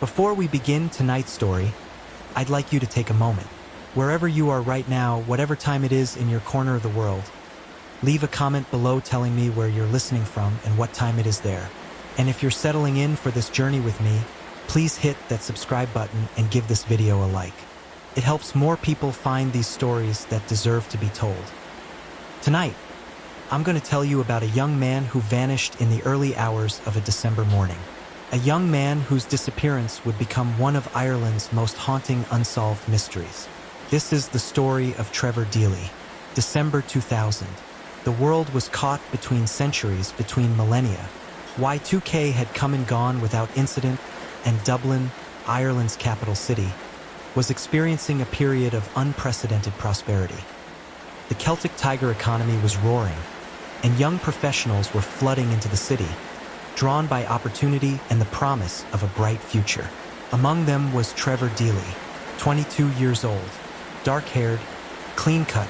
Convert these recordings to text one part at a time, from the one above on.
Before we begin tonight's story, I'd like you to take a moment. Wherever you are right now, whatever time it is in your corner of the world, leave a comment below telling me where you're listening from and what time it is there. And if you're settling in for this journey with me, please hit that subscribe button and give this video a like. It helps more people find these stories that deserve to be told. Tonight, I'm going to tell you about a young man who vanished in the early hours of a December morning. A young man whose disappearance would become one of Ireland's most haunting unsolved mysteries. This is the story of Trevor Deely. December 2000. The world was caught between centuries, between millennia. Y2K had come and gone without incident, and Dublin, Ireland's capital city, was experiencing a period of unprecedented prosperity. The Celtic Tiger economy was roaring, and young professionals were flooding into the city, drawn by opportunity and the promise of a bright future. Among them was Trevor Deely, 22 years old, dark-haired, clean-cut,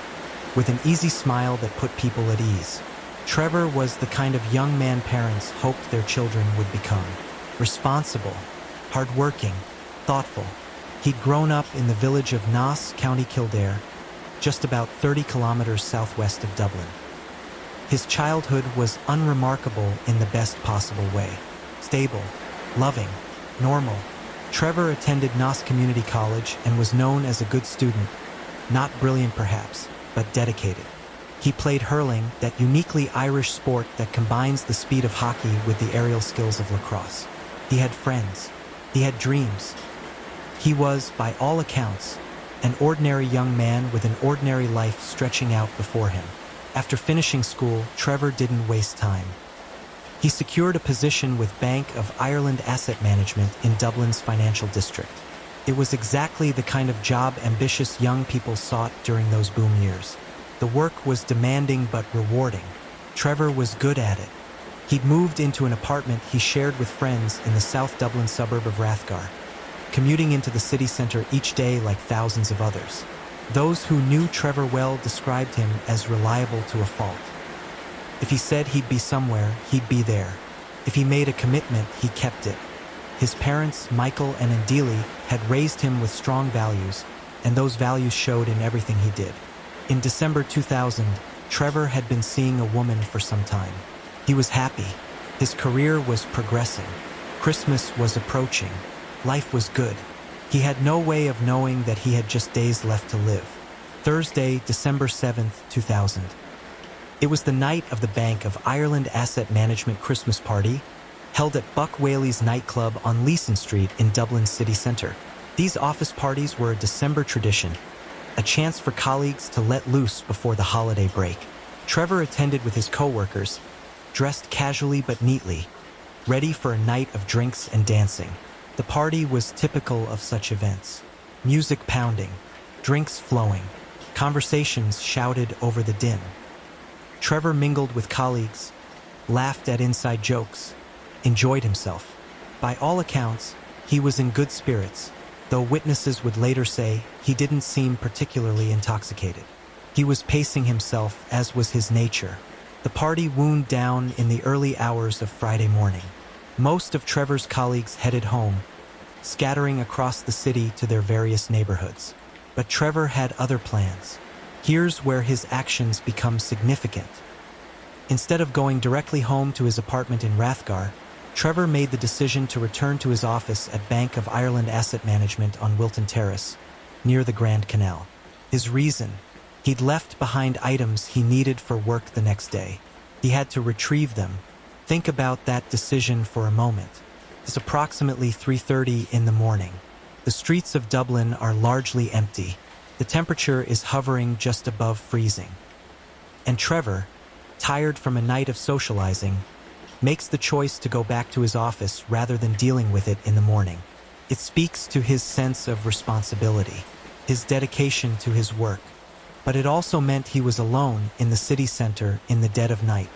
with an easy smile that put people at ease. Trevor was the kind of young man parents hoped their children would become. Responsible, hardworking, thoughtful. He'd grown up in the village of Naas, County Kildare, just about 30 kilometers southwest of Dublin. His childhood was unremarkable in the best possible way. Stable, loving, normal. Trevor attended Naas Community College and was known as a good student, not brilliant perhaps, but dedicated. He played hurling, that uniquely Irish sport that combines the speed of hockey with the aerial skills of lacrosse. He had friends. He had dreams. He was, by all accounts, an ordinary young man with an ordinary life stretching out before him. After finishing school, Trevor didn't waste time. He secured a position with Bank of Ireland Asset Management in Dublin's financial district. It was exactly the kind of job ambitious young people sought during those boom years. The work was demanding but rewarding. Trevor was good at it. He'd moved into an apartment he shared with friends in the South Dublin suburb of Rathgar, commuting into the city centre each day like thousands of others. Those who knew Trevor well described him as reliable to a fault. If he said he'd be somewhere, he'd be there. If he made a commitment, he kept it. His parents, Michael and Deely, had raised him with strong values, and those values showed in everything he did. In December 2000, Trevor had been seeing a woman for some time. He was happy. His career was progressing. Christmas was approaching. Life was good. He had no way of knowing that he had just days left to live. Thursday, December 7th, 2000. It was the night of the Bank of Ireland Asset Management Christmas party, held at Buck Whaley's nightclub on Leeson Street in Dublin's city centre. These office parties were a December tradition, a chance for colleagues to let loose before the holiday break. Trevor attended with his co-workers, dressed casually but neatly, ready for a night of drinks and dancing. The party was typical of such events. Music pounding, drinks flowing, conversations shouted over the din. Trevor mingled with colleagues, laughed at inside jokes, enjoyed himself. By all accounts, he was in good spirits, though witnesses would later say he didn't seem particularly intoxicated. He was pacing himself, as was his nature. The party wound down in the early hours of Friday morning. Most of Trevor's colleagues headed home, scattering across the city to their various neighborhoods. But Trevor had other plans. Here's where his actions become significant. Instead of going directly home to his apartment in Rathgar, Trevor made the decision to return to his office at Bank of Ireland Asset Management on Wilton Terrace, near the Grand Canal. His reason: he'd left behind items he needed for work the next day. He had to retrieve them. Think about that decision for a moment. It's approximately 3:30 in the morning. The streets of Dublin are largely empty. The temperature is hovering just above freezing. And Trevor, tired from a night of socializing, makes the choice to go back to his office rather than dealing with it in the morning. It speaks to his sense of responsibility, his dedication to his work. But it also meant he was alone in the city center in the dead of night.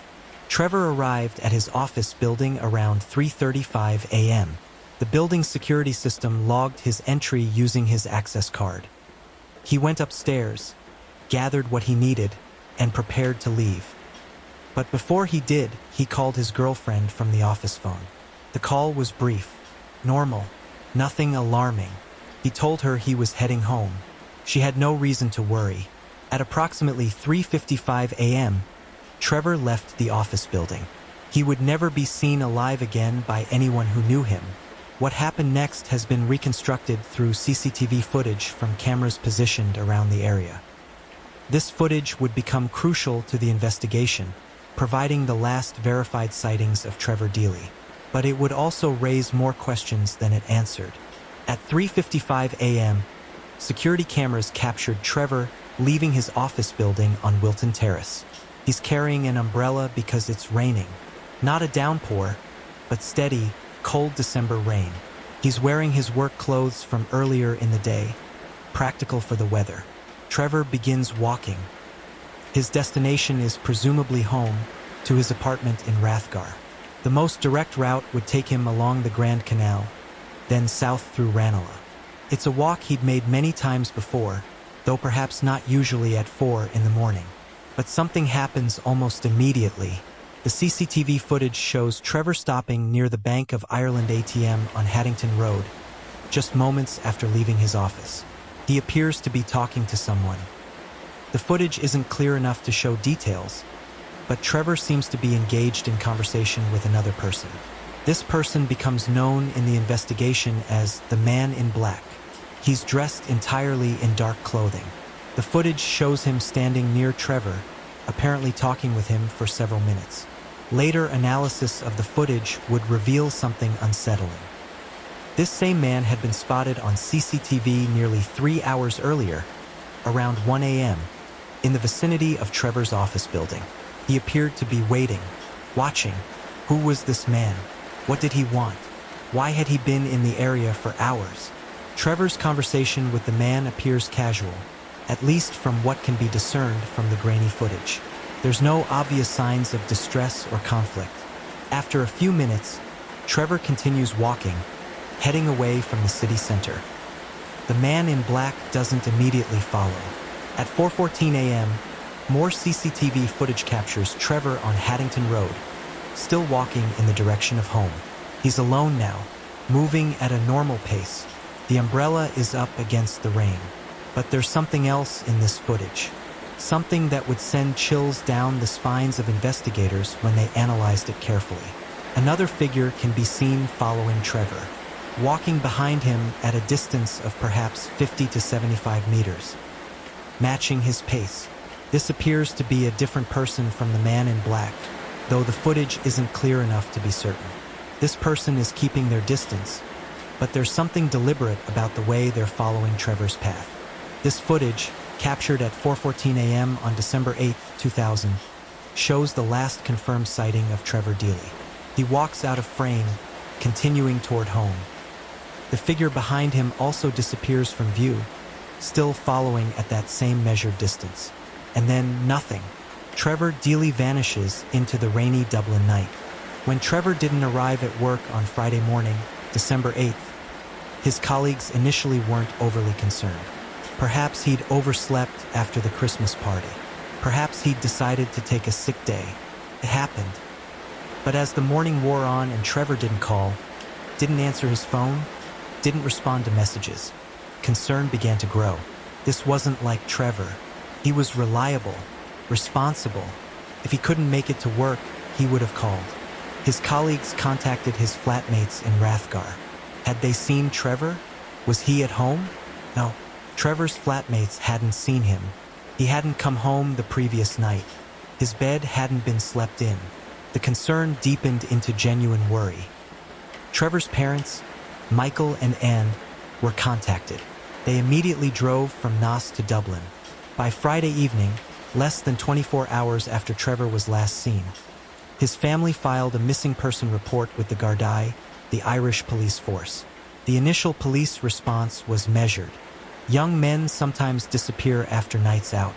Trevor arrived at his office building around 3:35 a.m. The building's security system logged his entry using his access card. He went upstairs, gathered what he needed, and prepared to leave. But before he did, he called his girlfriend from the office phone. The call was brief, normal, Nothing alarming. He told her he was heading home. She had no reason to worry. At approximately 3:55 a.m., Trevor left the office building. He would never be seen alive again by anyone who knew him. What happened next has been reconstructed through CCTV footage from cameras positioned around the area. This footage would become crucial to the investigation, providing the last verified sightings of Trevor Deely. But it would also raise more questions than it answered. At 3:55 a.m., security cameras captured Trevor leaving his office building on Wilton Terrace. He's carrying an umbrella because it's raining. Not a downpour, but steady, cold December rain. He's wearing his work clothes from earlier in the day, practical for the weather. Trevor begins walking. His destination is presumably home, to his apartment in Rathgar. The most direct route would take him along the Grand Canal, then south through Ranelagh. It's a walk he'd made many times before, though perhaps not usually at 4 in the morning. But something happens almost immediately. The CCTV footage shows Trevor stopping near the Bank of Ireland ATM on Haddington Road, just moments after leaving his office. He appears to be talking to someone. The footage isn't clear enough to show details, but Trevor seems to be engaged in conversation with another person. This person becomes known in the investigation as the Man in Black. He's dressed entirely in dark clothing. The footage shows him standing near Trevor, apparently talking with him for several minutes. Later analysis of the footage would reveal something unsettling. This same man had been spotted on CCTV nearly 3 hours earlier, around 1 a.m., in the vicinity of Trevor's office building. He appeared to be waiting, watching. Who was this man? What did he want? Why had he been in the area for hours? Trevor's conversation with the man appears casual, at least from what can be discerned from the grainy footage. There's no obvious signs of distress or conflict. After a few minutes, Trevor continues walking, heading away from the city center. The Man in Black doesn't immediately follow. At 4:14 a.m., more CCTV footage captures Trevor on Haddington Road, still walking in the direction of home. He's alone now, moving at a normal pace. The umbrella is up against the rain. But there's something else in this footage. Something that would send chills down the spines of investigators when they analyzed it carefully. Another figure can be seen following Trevor, walking behind him at a distance of perhaps 50 to 75 meters, matching his pace. This appears to be a different person from the Man in Black, though the footage isn't clear enough to be certain. This person is keeping their distance, but there's something deliberate about the way they're following Trevor's path. This footage, captured at 4:14 a.m. on December 8, 2000, shows the last confirmed sighting of Trevor Deely. He walks out of frame, continuing toward home. The figure behind him also disappears from view, still following at that same measured distance. And then nothing. Trevor Deely vanishes into the rainy Dublin night. When Trevor didn't arrive at work on Friday morning, December 8th, his colleagues initially weren't overly concerned. Perhaps he'd overslept after the Christmas party. Perhaps he'd decided to take a sick day. It happened. But as the morning wore on and Trevor didn't call, didn't answer his phone, didn't respond to messages, concern began to grow. This wasn't like Trevor. He was reliable, responsible. If he couldn't make it to work, he would have called. His colleagues contacted his flatmates in Rathgar. Had they seen Trevor? Was he at home? No. Trevor's flatmates hadn't seen him. He hadn't come home the previous night. His bed hadn't been slept in. The concern deepened into genuine worry. Trevor's parents, Michael and Anne, were contacted. They immediately drove from Naas to Dublin. By Friday evening, less than 24 hours after Trevor was last seen, his family filed a missing person report with the Gardaí, the Irish police force. The initial police response was measured. Young men sometimes disappear after nights out.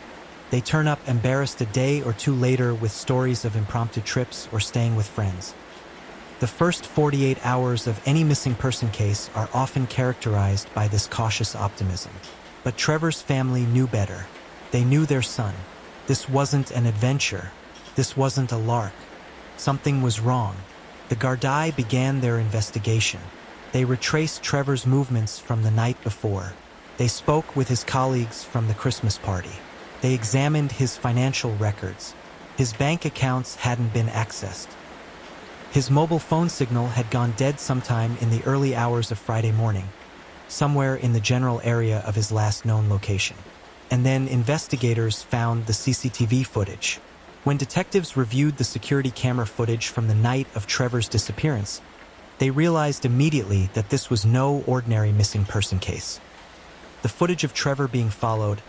They turn up embarrassed a day or two later with stories of impromptu trips or staying with friends. The first 48 hours of any missing person case are often characterized by this cautious optimism. But Trevor's family knew better. They knew their son. This wasn't an adventure. This wasn't a lark. Something was wrong. The Gardaí began their investigation. They retraced Trevor's movements from the night before. They spoke with his colleagues from the Christmas party. They examined his financial records. His bank accounts hadn't been accessed. His mobile phone signal had gone dead sometime in the early hours of Friday morning, somewhere in the general area of his last known location. And then investigators found the CCTV footage. When detectives reviewed the security camera footage from the night of Trevor's disappearance, they realized immediately that this was no ordinary missing person case. The footage of Trevor being followed,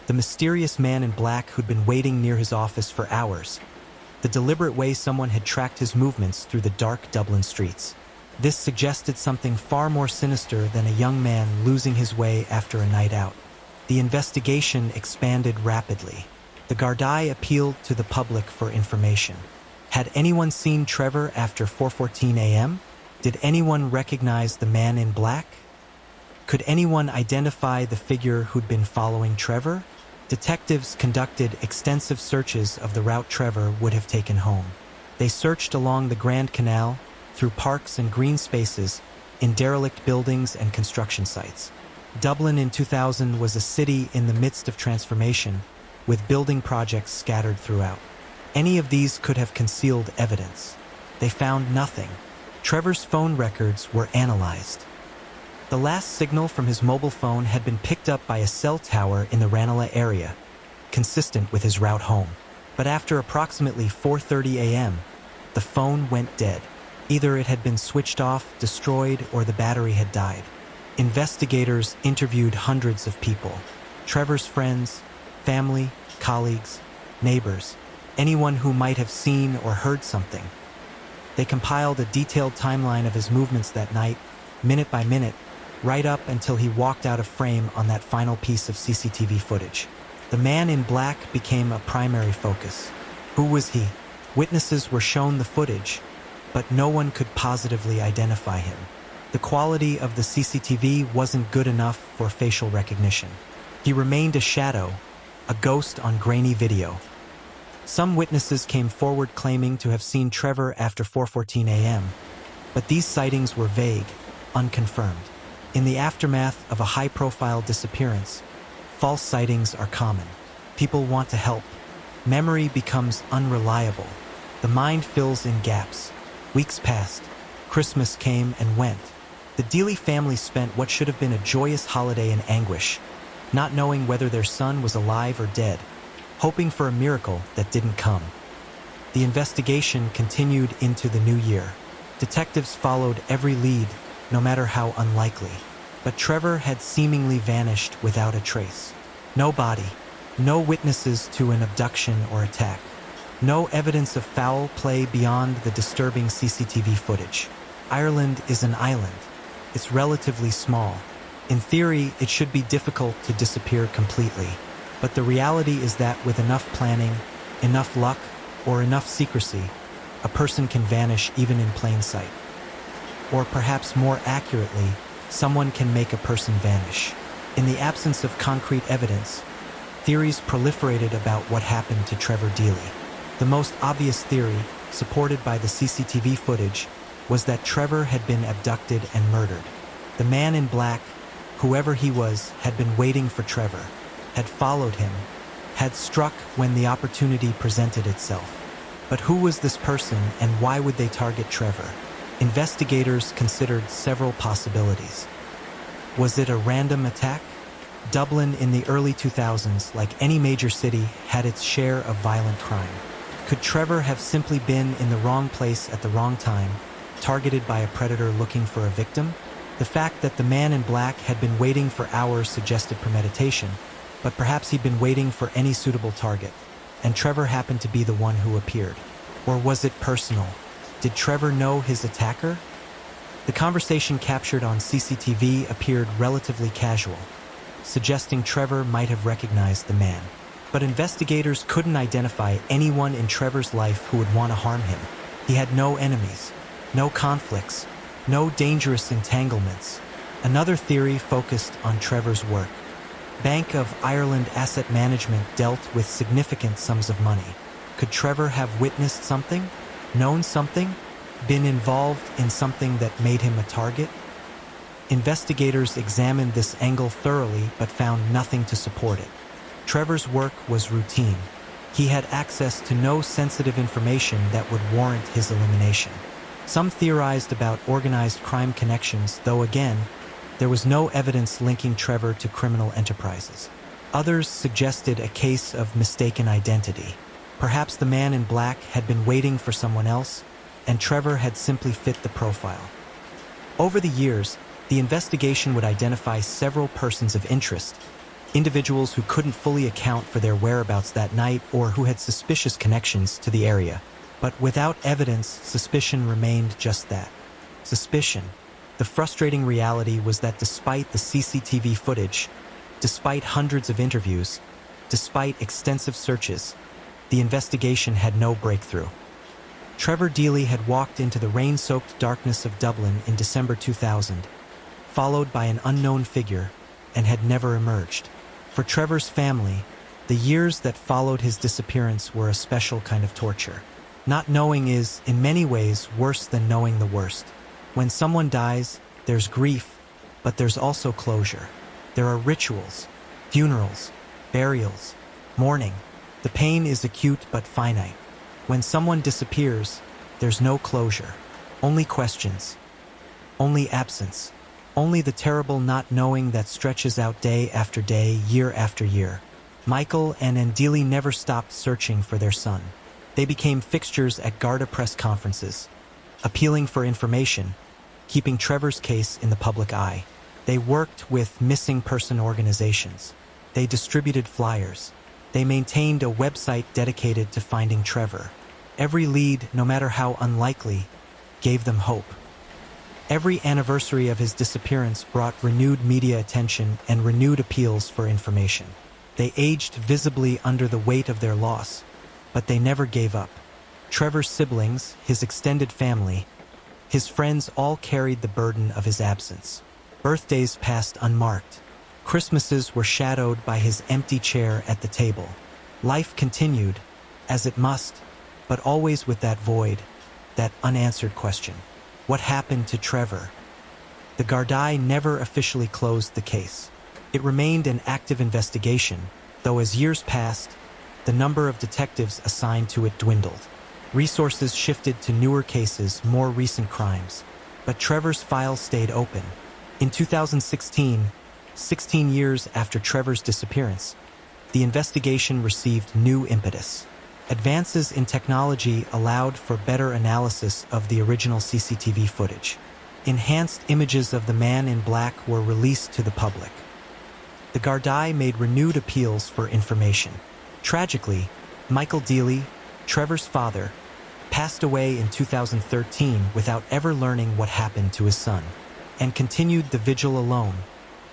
the mysterious man in black who'd been waiting near his office for hours, the deliberate way someone had tracked his movements through the dark Dublin streets. This suggested something far more sinister than a young man losing his way after a night out. The investigation expanded rapidly. The Gardaí appealed to the public for information. Had anyone seen Trevor after 4:14 a.m.? Did anyone recognize the man in black? Could anyone identify the figure who'd been following Trevor? Detectives conducted extensive searches of the route Trevor would have taken home. They searched along the Grand Canal, through parks and green spaces, in derelict buildings and construction sites. Dublin in 2000 was a city in the midst of transformation, with building projects scattered throughout. Any of these could have concealed evidence. They found nothing. Trevor's phone records were analyzed. The last signal from his mobile phone had been picked up by a cell tower in the Ranelagh area, consistent with his route home. But after approximately 4:30 a.m., the phone went dead. Either it had been switched off, destroyed, or the battery had died. Investigators interviewed hundreds of people. Trevor's friends, family, colleagues, neighbors, anyone who might have seen or heard something. They compiled a detailed timeline of his movements that night, minute by minute, right up until he walked out of frame on that final piece of CCTV footage. The man in black became a primary focus. Who was he? Witnesses were shown the footage, but no one could positively identify him. The quality of the CCTV wasn't good enough for facial recognition. He remained a shadow, a ghost on grainy video. Some witnesses came forward claiming to have seen Trevor after 4:14 a.m., but these sightings were vague, unconfirmed. In the aftermath of a high-profile disappearance, false sightings are common. People want to help. Memory becomes unreliable. The mind fills in gaps. Weeks passed. Christmas came and went. The Dealey family spent what should have been a joyous holiday in anguish, not knowing whether their son was alive or dead, hoping for a miracle that didn't come. The investigation continued into the new year. Detectives followed every lead, no matter how unlikely. But Trevor had seemingly vanished without a trace. No body, no witnesses to an abduction or attack, no evidence of foul play beyond the disturbing CCTV footage. Ireland is an island. It's relatively small. In theory, it should be difficult to disappear completely. But the reality is that with enough planning, enough luck, or enough secrecy, a person can vanish even in plain sight. Or perhaps more accurately, someone can make a person vanish. In the absence of concrete evidence, theories proliferated about what happened to Trevor Dealey. The most obvious theory, supported by the CCTV footage, was that Trevor had been abducted and murdered. The man in black, whoever he was, had been waiting for Trevor, had followed him, had struck when the opportunity presented itself. But who was this person and why would they target Trevor? Investigators considered several possibilities. Was it a random attack? Dublin in the early 2000s, like any major city, had its share of violent crime. Could Trevor have simply been in the wrong place at the wrong time, targeted by a predator looking for a victim? The fact that the man in black had been waiting for hours suggested premeditation, but perhaps he'd been waiting for any suitable target, and Trevor happened to be the one who appeared. Or was it personal? Did Trevor know his attacker? The conversation captured on CCTV appeared relatively casual, suggesting Trevor might have recognized the man. But investigators couldn't identify anyone in Trevor's life who would want to harm him. He had no enemies, no conflicts, no dangerous entanglements. Another theory focused on Trevor's work. Bank of Ireland Asset Management dealt with significant sums of money. Could Trevor have witnessed something, known something, been involved in something that made him a target? Investigators examined this angle thoroughly but found nothing to support it. Trevor's work was routine. He had access to no sensitive information that would warrant his elimination. Some theorized about organized crime connections, though again, there was no evidence linking Trevor to criminal enterprises. Others suggested a case of mistaken identity. Perhaps the man in black had been waiting for someone else, and Trevor had simply fit the profile. Over the years, the investigation would identify several persons of interest, individuals who couldn't fully account for their whereabouts that night or who had suspicious connections to the area. But without evidence, suspicion remained just that. Suspicion. The frustrating reality was that despite the CCTV footage, despite hundreds of interviews, despite extensive searches, the investigation had no breakthrough. Trevor Deely had walked into the rain-soaked darkness of Dublin in December 2000, followed by an unknown figure, and had never emerged. For Trevor's family, the years that followed his disappearance were a special kind of torture. Not knowing is, in many ways, worse than knowing the worst. When someone dies, there's grief, but there's also closure. There are rituals, funerals, burials, mourning. The pain is acute but finite. When someone disappears, there's no closure. Only questions. Only absence. Only the terrible not knowing that stretches out day after day, year after year. Michael and Deely never stopped searching for their son. They became fixtures at Garda press conferences, appealing for information, keeping Trevor's case in the public eye. They worked with missing person organizations. They distributed flyers. They maintained a website dedicated to finding Trevor. Every lead, no matter how unlikely, gave them hope. Every anniversary of his disappearance brought renewed media attention and renewed appeals for information. They aged visibly under the weight of their loss, but they never gave up. Trevor's siblings, his extended family, his friends all carried the burden of his absence. Birthdays passed unmarked. Christmases were shadowed by his empty chair at the table. Life continued, as it must, but always with that void, that unanswered question. What happened to Trevor? The Gardaí never officially closed the case. It remained an active investigation, though as years passed, the number of detectives assigned to it dwindled. Resources shifted to newer cases, more recent crimes. But Trevor's file stayed open. In 2016, 16 years after Trevor's disappearance, the investigation received new impetus. Advances in technology allowed for better analysis of the original CCTV footage. Enhanced images of the man in black were released to the public. The Gardaí made renewed appeals for information. Tragically, Michael Deely, Trevor's father, passed away in 2013 without ever learning what happened to his son, and continued the vigil alone,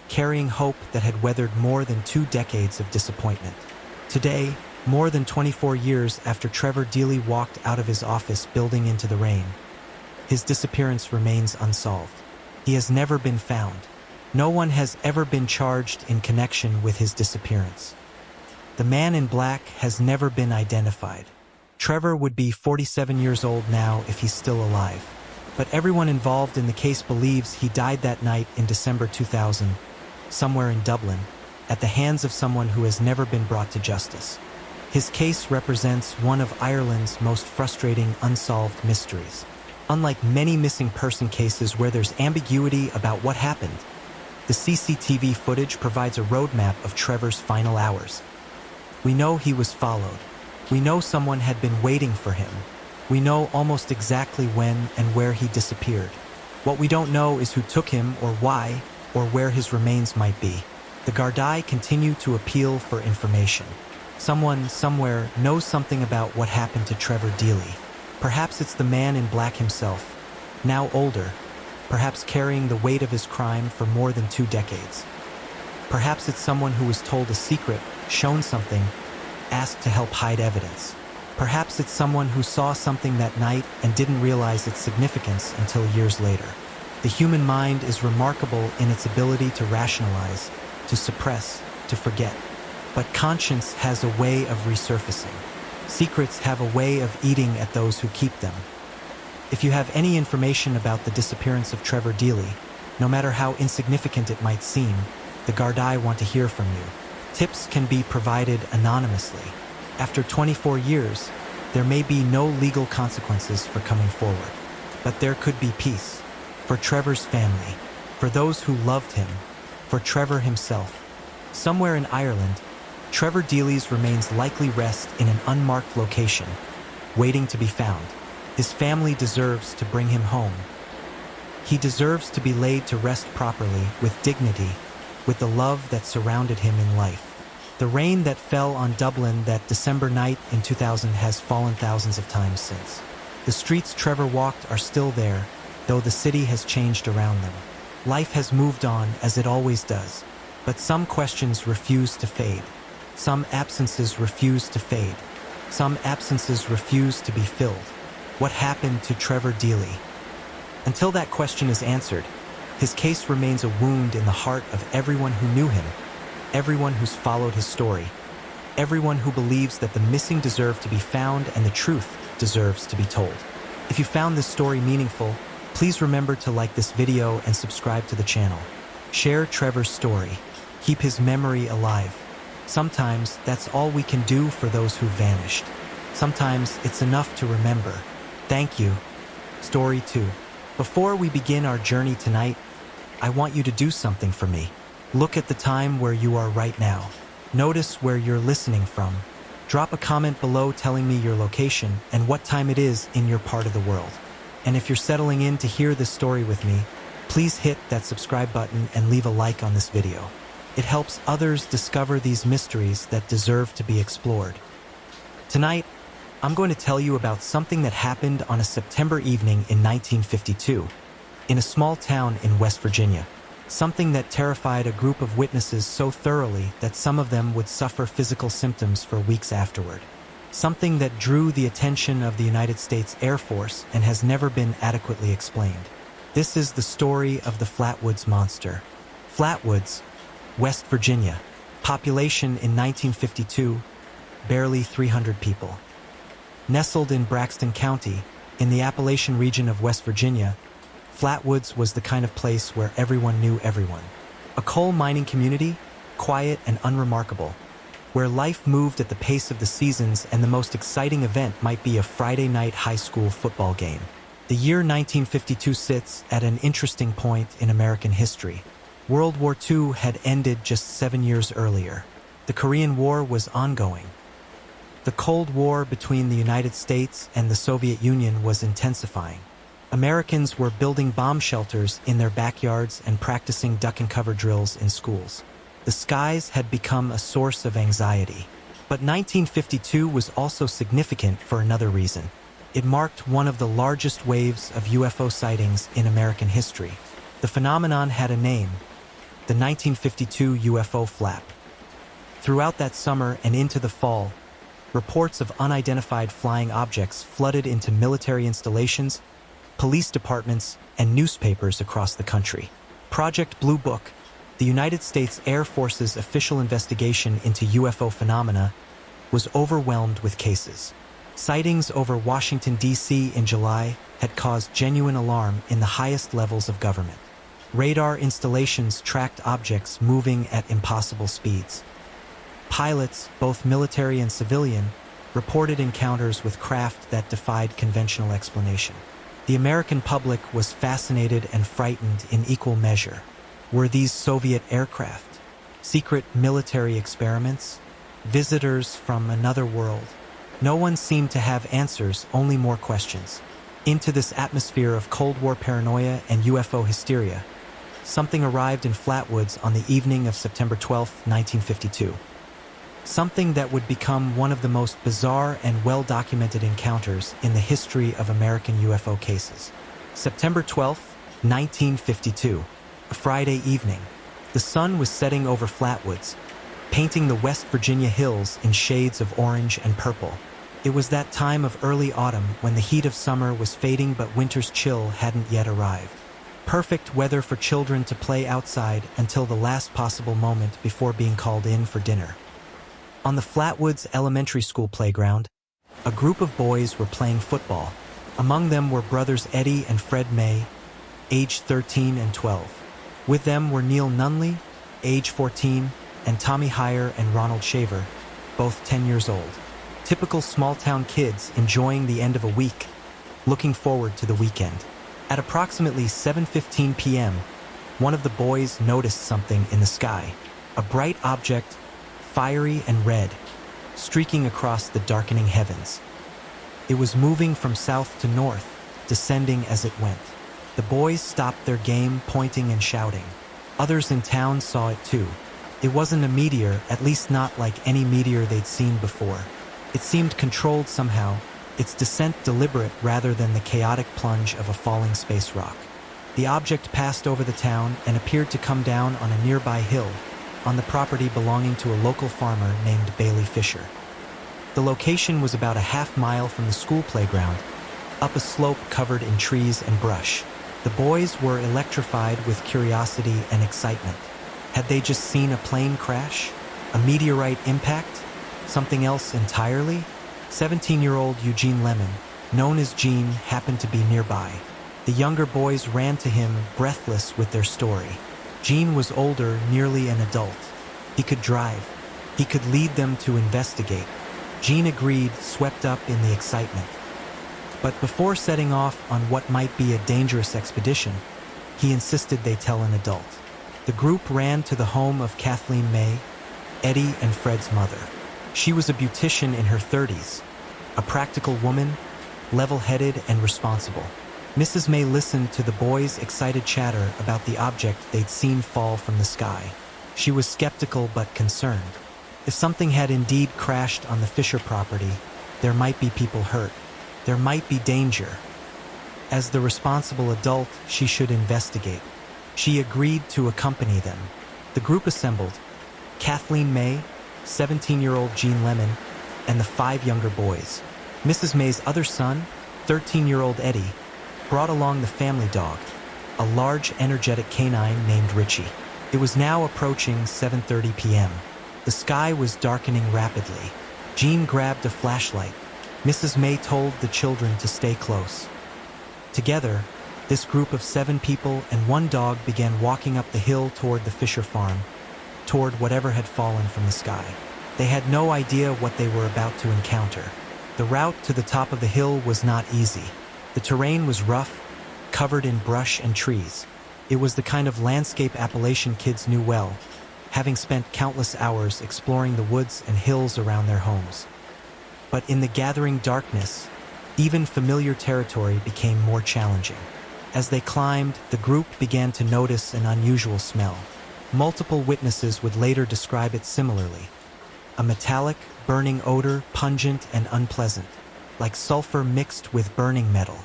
carrying hope that had weathered more than 2 decades of disappointment. Today, more than 24 years after Trevor Deely walked out of his office building into the rain, his disappearance remains unsolved. He has never been found. No one has ever been charged in connection with his disappearance. The man in black has never been identified. Trevor would be 47 years old now if he's still alive. But everyone involved in the case believes he died that night in December 2000, somewhere in Dublin, at the hands of someone who has never been brought to justice. His case represents one of Ireland's most frustrating unsolved mysteries. Unlike many missing person cases where there's ambiguity about what happened, the CCTV footage provides a roadmap of Trevor's final hours. We know he was followed. We know someone had been waiting for him. We know almost exactly when and where he disappeared. What we don't know is who took him or why, or where his remains might be. The Gardaí continue to appeal for information. Someone, somewhere, knows something about what happened to Trevor Deely. Perhaps it's the man in black himself, now older, perhaps carrying the weight of his crime for more than 2 decades. Perhaps it's someone who was told a secret, shown something, asked to help hide evidence. Perhaps it's someone who saw something that night and didn't realize its significance until years later. The human mind is remarkable in its ability to rationalize, to suppress, to forget. But conscience has a way of resurfacing. Secrets have a way of eating at those who keep them. If you have any information about the disappearance of Trevor Deely, No matter how insignificant it might seem, the Gardai want to hear from you. Tips can be provided anonymously. After 24 years, there may be no legal consequences for coming forward, but there could be peace. For Trevor's family, for those who loved him, for Trevor himself. Somewhere in Ireland, Trevor Deely's remains likely rest in an unmarked location, waiting to be found. His family deserves to bring him home. He deserves to be laid to rest properly, with dignity, with the love that surrounded him in life. The rain that fell on Dublin that December night in 2000 has fallen thousands of times since. The streets Trevor walked are still there, though the city has changed around them. Life has moved on as it always does, but some questions refuse to fade. Some absences refuse to fade. Some absences refuse to be filled. What happened to Trevor Deely? Until that question is answered, his case remains a wound in the heart of everyone who knew him, everyone who's followed his story, everyone who believes that the missing deserve to be found and the truth deserves to be told. If you found this story meaningful, please remember to like this video and subscribe to the channel. Share Trevor's story. Keep his memory alive. Sometimes that's all we can do for those who vanished. Sometimes it's enough to remember. Thank you. Story 2. Before we begin our journey tonight, I want you to do something for me. Look at the time where you are right now. Notice where you're listening from. Drop a comment below telling me your location and what time it is in your part of the world. And if you're settling in to hear this story with me, please hit that subscribe button and leave a like on this video. It helps others discover these mysteries that deserve to be explored. Tonight, I'm going to tell you about something that happened on a September evening in 1952, in a small town in West Virginia. Something that terrified a group of witnesses so thoroughly that some of them would suffer physical symptoms for weeks afterward. Something that drew the attention of the United States Air Force and has never been adequately explained. This is the story of the Flatwoods Monster. Flatwoods, West Virginia. Population in 1952, barely 300 people. Nestled in Braxton County, in the Appalachian region of West Virginia, Flatwoods was the kind of place where everyone knew everyone. A coal mining community, quiet and unremarkable, where life moved at the pace of the seasons and the most exciting event might be a Friday night high school football game. The year 1952 sits at an interesting point in American history. World War II had ended just 7 years earlier. The Korean War was ongoing. The Cold War between the United States and the Soviet Union was intensifying. Americans were building bomb shelters in their backyards and practicing duck and cover drills in schools. The skies had become a source of anxiety. But 1952 was also significant for another reason. It marked one of the largest waves of UFO sightings in American history. The phenomenon had a name: the 1952 UFO flap. Throughout that summer and into the fall, reports of unidentified flying objects flooded into military installations, police departments, and newspapers across the country. Project Blue Book, the United States Air Force's official investigation into UFO phenomena, was overwhelmed with cases. Sightings over Washington, D.C. in July had caused genuine alarm in the highest levels of government. Radar installations tracked objects moving at impossible speeds. Pilots, both military and civilian, reported encounters with craft that defied conventional explanation. The American public was fascinated and frightened in equal measure. Were these Soviet aircraft? Secret military experiments? Visitors from another world? No one seemed to have answers, only more questions. Into this atmosphere of Cold War paranoia and UFO hysteria, something arrived in Flatwoods on the evening of September 12, 1952. Something that would become one of the most bizarre and well-documented encounters in the history of American UFO cases. September 12, 1952, a Friday evening. The sun was setting over Flatwoods, painting the West Virginia hills in shades of orange and purple. It was that time of early autumn when the heat of summer was fading but winter's chill hadn't yet arrived. Perfect weather for children to play outside until the last possible moment before being called in for dinner. On the Flatwoods Elementary School playground, a group of boys were playing football. Among them were brothers Eddie and Fred May, aged 13 and 12. With them were Neil Nunley, age 14, and Tommy Heyer and Ronald Shaver, both 10 years old. Typical small-town kids enjoying the end of a week, looking forward to the weekend. At approximately 7:15 p.m., one of the boys noticed something in the sky, a bright object, fiery and red, streaking across the darkening heavens. It was moving from south to north, descending as it went. The boys stopped their game, pointing and shouting. Others in town saw it too. It wasn't a meteor, at least not like any meteor they'd seen before. It seemed controlled somehow, its descent deliberate rather than the chaotic plunge of a falling space rock. The object passed over the town and appeared to come down on a nearby hill, on the property belonging to a local farmer named Bailey Fisher. The location was about a half-mile from the school playground, up a slope covered in trees and brush. The boys were electrified with curiosity and excitement. Had they just seen a plane crash? A meteorite impact? Something else entirely? 17-year-old Eugene Lemon, known as Gene, happened to be nearby. The younger boys ran to him, breathless with their story. Gene was older, nearly an adult. He could drive. He could lead them to investigate. Gene agreed, swept up in the excitement. But before setting off on what might be a dangerous expedition, he insisted they tell an adult. The group ran to the home of Kathleen May, Eddie and Fred's mother. She was a beautician in her 30s, a practical woman, level-headed and responsible. Mrs. May listened to the boys' excited chatter about the object they'd seen fall from the sky. She was skeptical but concerned. If something had indeed crashed on the Fisher property, there might be people hurt. There might be danger. As the responsible adult, she should investigate. She agreed to accompany them. The group assembled: Kathleen May, 17-year-old Gene Lemon, and the 5 younger boys. Mrs. May's other son, 13-year-old Eddie, brought along the family dog, a large, energetic canine named Richie. It was now approaching 7:30 p.m. The sky was darkening rapidly. Gene grabbed a flashlight. Mrs. May told the children to stay close. Together, this group of 7 people and 1 dog began walking up the hill toward the Fisher farm, toward whatever had fallen from the sky. They had no idea what they were about to encounter. The route to the top of the hill was not easy. The terrain was rough, covered in brush and trees. It was the kind of landscape Appalachian kids knew well, having spent countless hours exploring the woods and hills around their homes. But in the gathering darkness, even familiar territory became more challenging. As they climbed, the group began to notice an unusual smell. Multiple witnesses would later describe it similarly. A metallic, burning odor, pungent and unpleasant, like sulfur mixed with burning metal.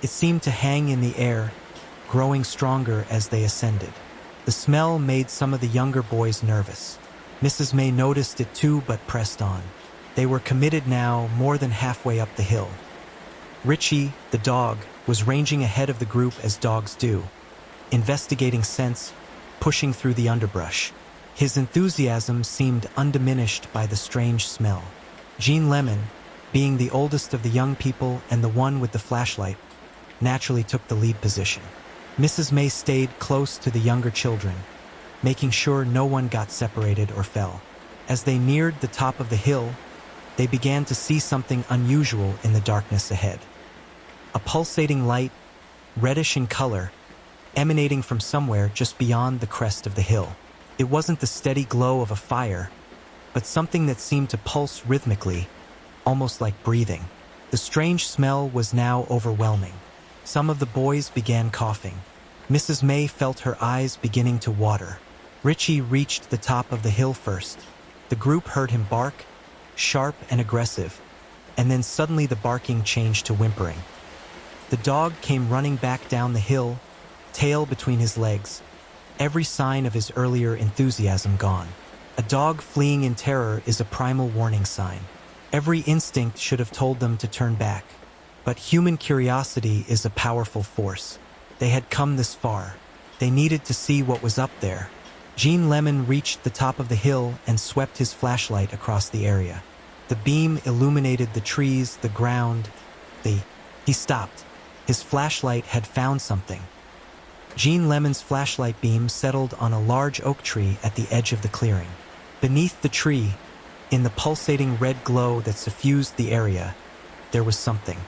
It seemed to hang in the air, growing stronger as they ascended. The smell made some of the younger boys nervous. Mrs. May noticed it too, but pressed on. They were committed now, more than halfway up the hill. Richie, the dog, was ranging ahead of the group as dogs do, investigating scents, pushing through the underbrush. His enthusiasm seemed undiminished by the strange smell. Gene Lemon, being the oldest of the young people and the one with the flashlight, naturally took the lead position. Mrs. May stayed close to the younger children, making sure no one got separated or fell. As they neared the top of the hill, they began to see something unusual in the darkness ahead. A pulsating light, reddish in color, emanating from somewhere just beyond the crest of the hill. It wasn't the steady glow of a fire, but something that seemed to pulse rhythmically, almost like breathing. The strange smell was now overwhelming. Some of the boys began coughing. Mrs. May felt her eyes beginning to water. Richie reached the top of the hill first. The group heard him bark, sharp and aggressive, and then suddenly the barking changed to whimpering. The dog came running back down the hill, tail between his legs, every sign of his earlier enthusiasm gone. A dog fleeing in terror is a primal warning sign. Every instinct should have told them to turn back. But human curiosity is a powerful force. They had come this far. They needed to see what was up there. Gene Lemon reached the top of the hill and swept his flashlight across the area. The beam illuminated the trees, the ground. He stopped. His flashlight had found something. Jean Lemon's flashlight beam settled on a large oak tree at the edge of the clearing. Beneath the tree, in the pulsating red glow that suffused the area, there was something.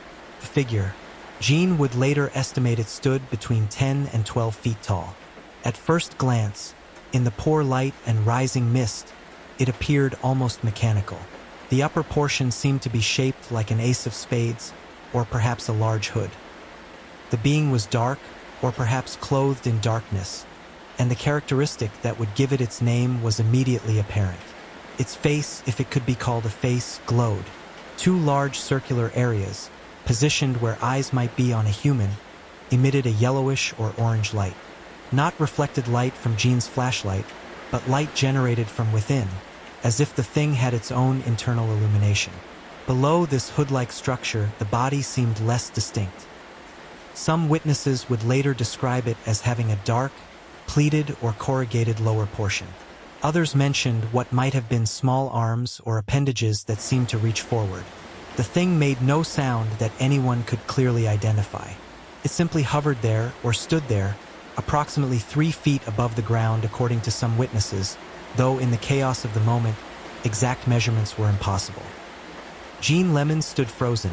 A figure. Jean would later estimate it stood between 10 and 12 feet tall. At first glance, in the poor light and rising mist, it appeared almost mechanical. The upper portion seemed to be shaped like an ace of spades, or perhaps a large hood. The being was dark, or perhaps clothed in darkness, and the characteristic that would give it its name was immediately apparent. Its face, if it could be called a face, glowed. Two large circular areas, positioned where eyes might be on a human, emitted a yellowish or orange light. Not reflected light from Jean's flashlight, but light generated from within, as if the thing had its own internal illumination. Below this hood-like structure, the body seemed less distinct. Some witnesses would later describe it as having a dark, pleated or corrugated lower portion. Others mentioned what might have been small arms or appendages that seemed to reach forward. The thing made no sound that anyone could clearly identify. It simply hovered there or stood there, approximately 3 feet above the ground according to some witnesses, though in the chaos of the moment, exact measurements were impossible. Jean Lemon stood frozen,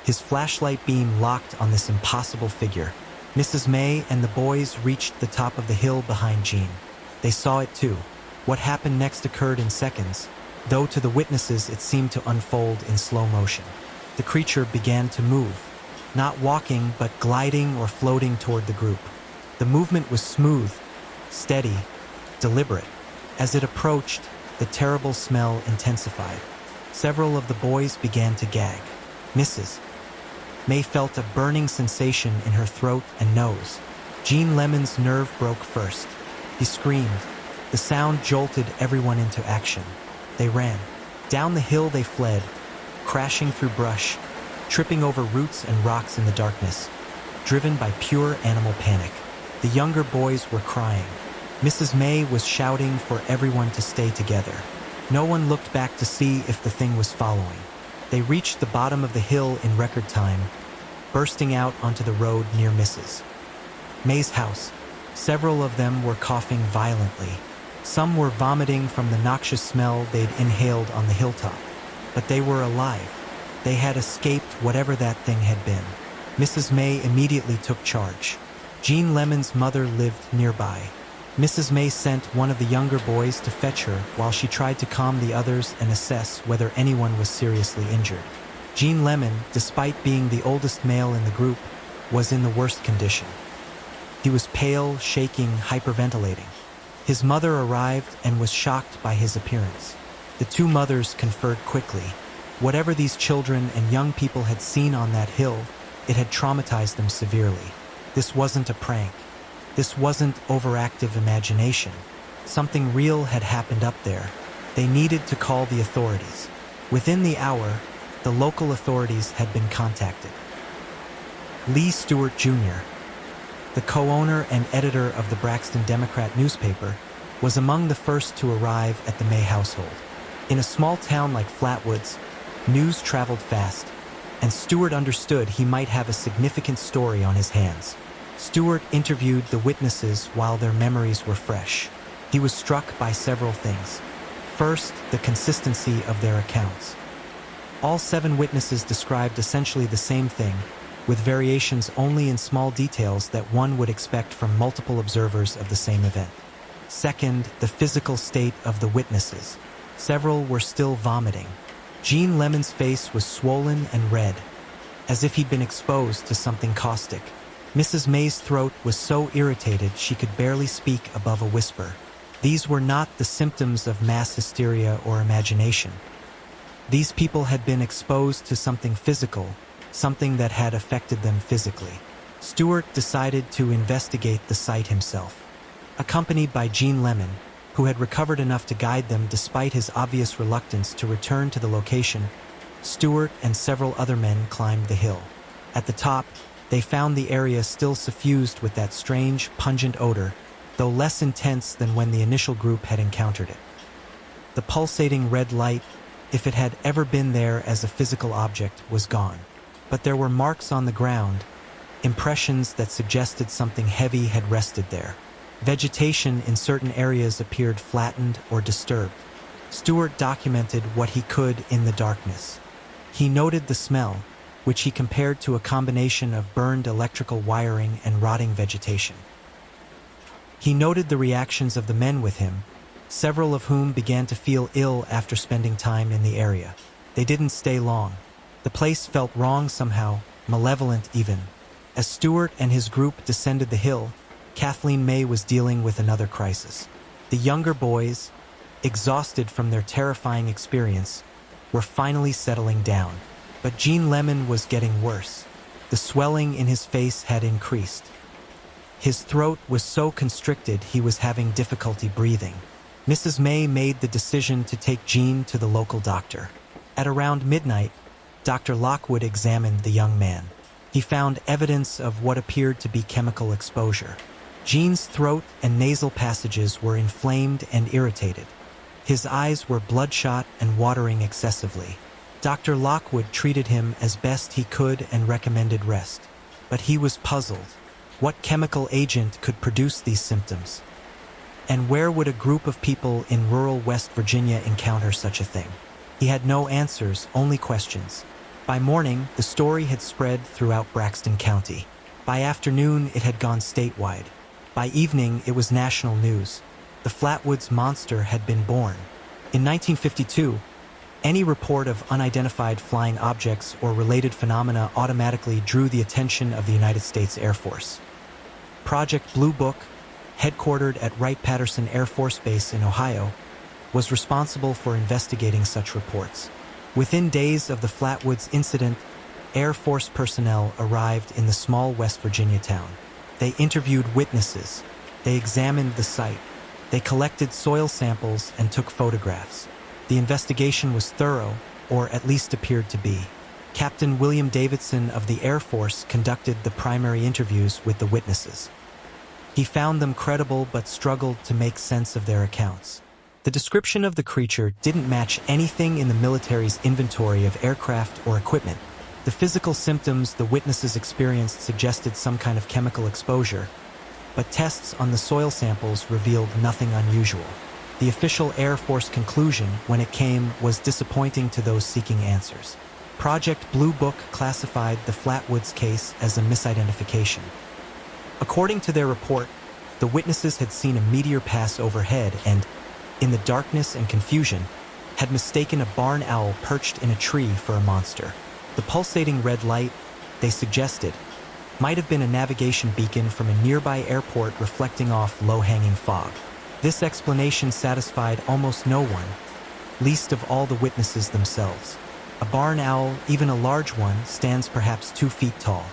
his flashlight beam locked on this impossible figure. Mrs. May and the boys reached the top of the hill behind Jean. They saw it too. What happened next occurred in seconds, though to the witnesses it seemed to unfold in slow motion. The creature began to move, not walking but gliding or floating toward the group. The movement was smooth, steady, deliberate. As it approached, the terrible smell intensified. Several of the boys began to gag. Mrs. May felt a burning sensation in her throat and nose. Jean Lemon's nerve broke first. He screamed. The sound jolted everyone into action. They ran. Down the hill they fled, crashing through brush, tripping over roots and rocks in the darkness, driven by pure animal panic. The younger boys were crying. Mrs. May was shouting for everyone to stay together. No one looked back to see if the thing was following. They reached the bottom of the hill in record time, bursting out onto the road near Mrs. May's house. Several of them were coughing violently. Some were vomiting from the noxious smell they'd inhaled on the hilltop. But they were alive. They had escaped whatever that thing had been. Mrs. May immediately took charge. Jean Lemon's mother lived nearby. Mrs. May sent one of the younger boys to fetch her while she tried to calm the others and assess whether anyone was seriously injured. Jean Lemon, despite being the oldest male in the group, was in the worst condition. He was pale, shaking, hyperventilating. His mother arrived and was shocked by his appearance. The two mothers conferred quickly. Whatever these children and young people had seen on that hill, it had traumatized them severely. This wasn't a prank. This wasn't overactive imagination. Something real had happened up there. They needed to call the authorities. Within the hour, the local authorities had been contacted. Lee Stewart Jr., the co-owner and editor of the Braxton Democrat newspaper, was among the first to arrive at the May household. In a small town like Flatwoods, news traveled fast, and Stewart understood he might have a significant story on his hands. Stewart interviewed the witnesses while their memories were fresh. He was struck by several things. First, the consistency of their accounts. All 7 witnesses described essentially the same thing, with variations only in small details that one would expect from multiple observers of the same event. Second, the physical state of the witnesses. Several were still vomiting. Jean Lemon's face was swollen and red, as if he'd been exposed to something caustic. Mrs. May's throat was so irritated she could barely speak above a whisper. These were not the symptoms of mass hysteria or imagination. These people had been exposed to something physical, something that had affected them physically. Stewart decided to investigate the site himself. Accompanied by Jean Lemon, who had recovered enough to guide them despite his obvious reluctance to return to the location, Stewart and several other men climbed the hill. At the top, they found the area still suffused with that strange, pungent odor, though less intense than when the initial group had encountered it. The pulsating red light, if it had ever been there as a physical object, was gone. But there were marks on the ground, impressions that suggested something heavy had rested there. Vegetation in certain areas appeared flattened or disturbed. Stewart documented what he could in the darkness. He noted the smell, which he compared to a combination of burned electrical wiring and rotting vegetation. He noted the reactions of the men with him, several of whom began to feel ill after spending time in the area. They didn't stay long. The place felt wrong somehow, malevolent even. As Stewart and his group descended the hill, Kathleen May was dealing with another crisis. The younger boys, exhausted from their terrifying experience, were finally settling down. But Gene Lemon was getting worse. The swelling in his face had increased. His throat was so constricted he was having difficulty breathing. Mrs. May made the decision to take Gene to the local doctor. At around midnight, Dr. Lockwood examined the young man. He found evidence of what appeared to be chemical exposure. Gene's throat and nasal passages were inflamed and irritated. His eyes were bloodshot and watering excessively. Dr. Lockwood treated him as best he could and recommended rest. But he was puzzled. What chemical agent could produce these symptoms? And where would a group of people in rural West Virginia encounter such a thing? He had no answers, only questions. By morning, the story had spread throughout Braxton County. By afternoon, it had gone statewide. By evening, it was national news. The Flatwoods monster had been born. In 1952, any report of unidentified flying objects or related phenomena automatically drew the attention of the United States Air Force. Project Blue Book, headquartered at Wright-Patterson Air Force Base in Ohio, was responsible for investigating such reports. Within days of the Flatwoods incident, Air Force personnel arrived in the small West Virginia town. They interviewed witnesses. They examined the site. They collected soil samples and took photographs. The investigation was thorough, or at least appeared to be. Captain William Davidson of the Air Force conducted the primary interviews with the witnesses. He found them credible but struggled to make sense of their accounts. The description of the creature didn't match anything in the military's inventory of aircraft or equipment. The physical symptoms the witnesses experienced suggested some kind of chemical exposure, but tests on the soil samples revealed nothing unusual. The official Air Force conclusion, when it came, was disappointing to those seeking answers. Project Blue Book classified the Flatwoods case as a misidentification. According to their report, the witnesses had seen a meteor pass overhead and, in the darkness and confusion, had mistaken a barn owl perched in a tree for a monster. The pulsating red light, they suggested, might have been a navigation beacon from a nearby airport reflecting off low-hanging fog. This explanation satisfied almost no one, least of all the witnesses themselves. A barn owl, even a large one, stands perhaps 2 feet tall.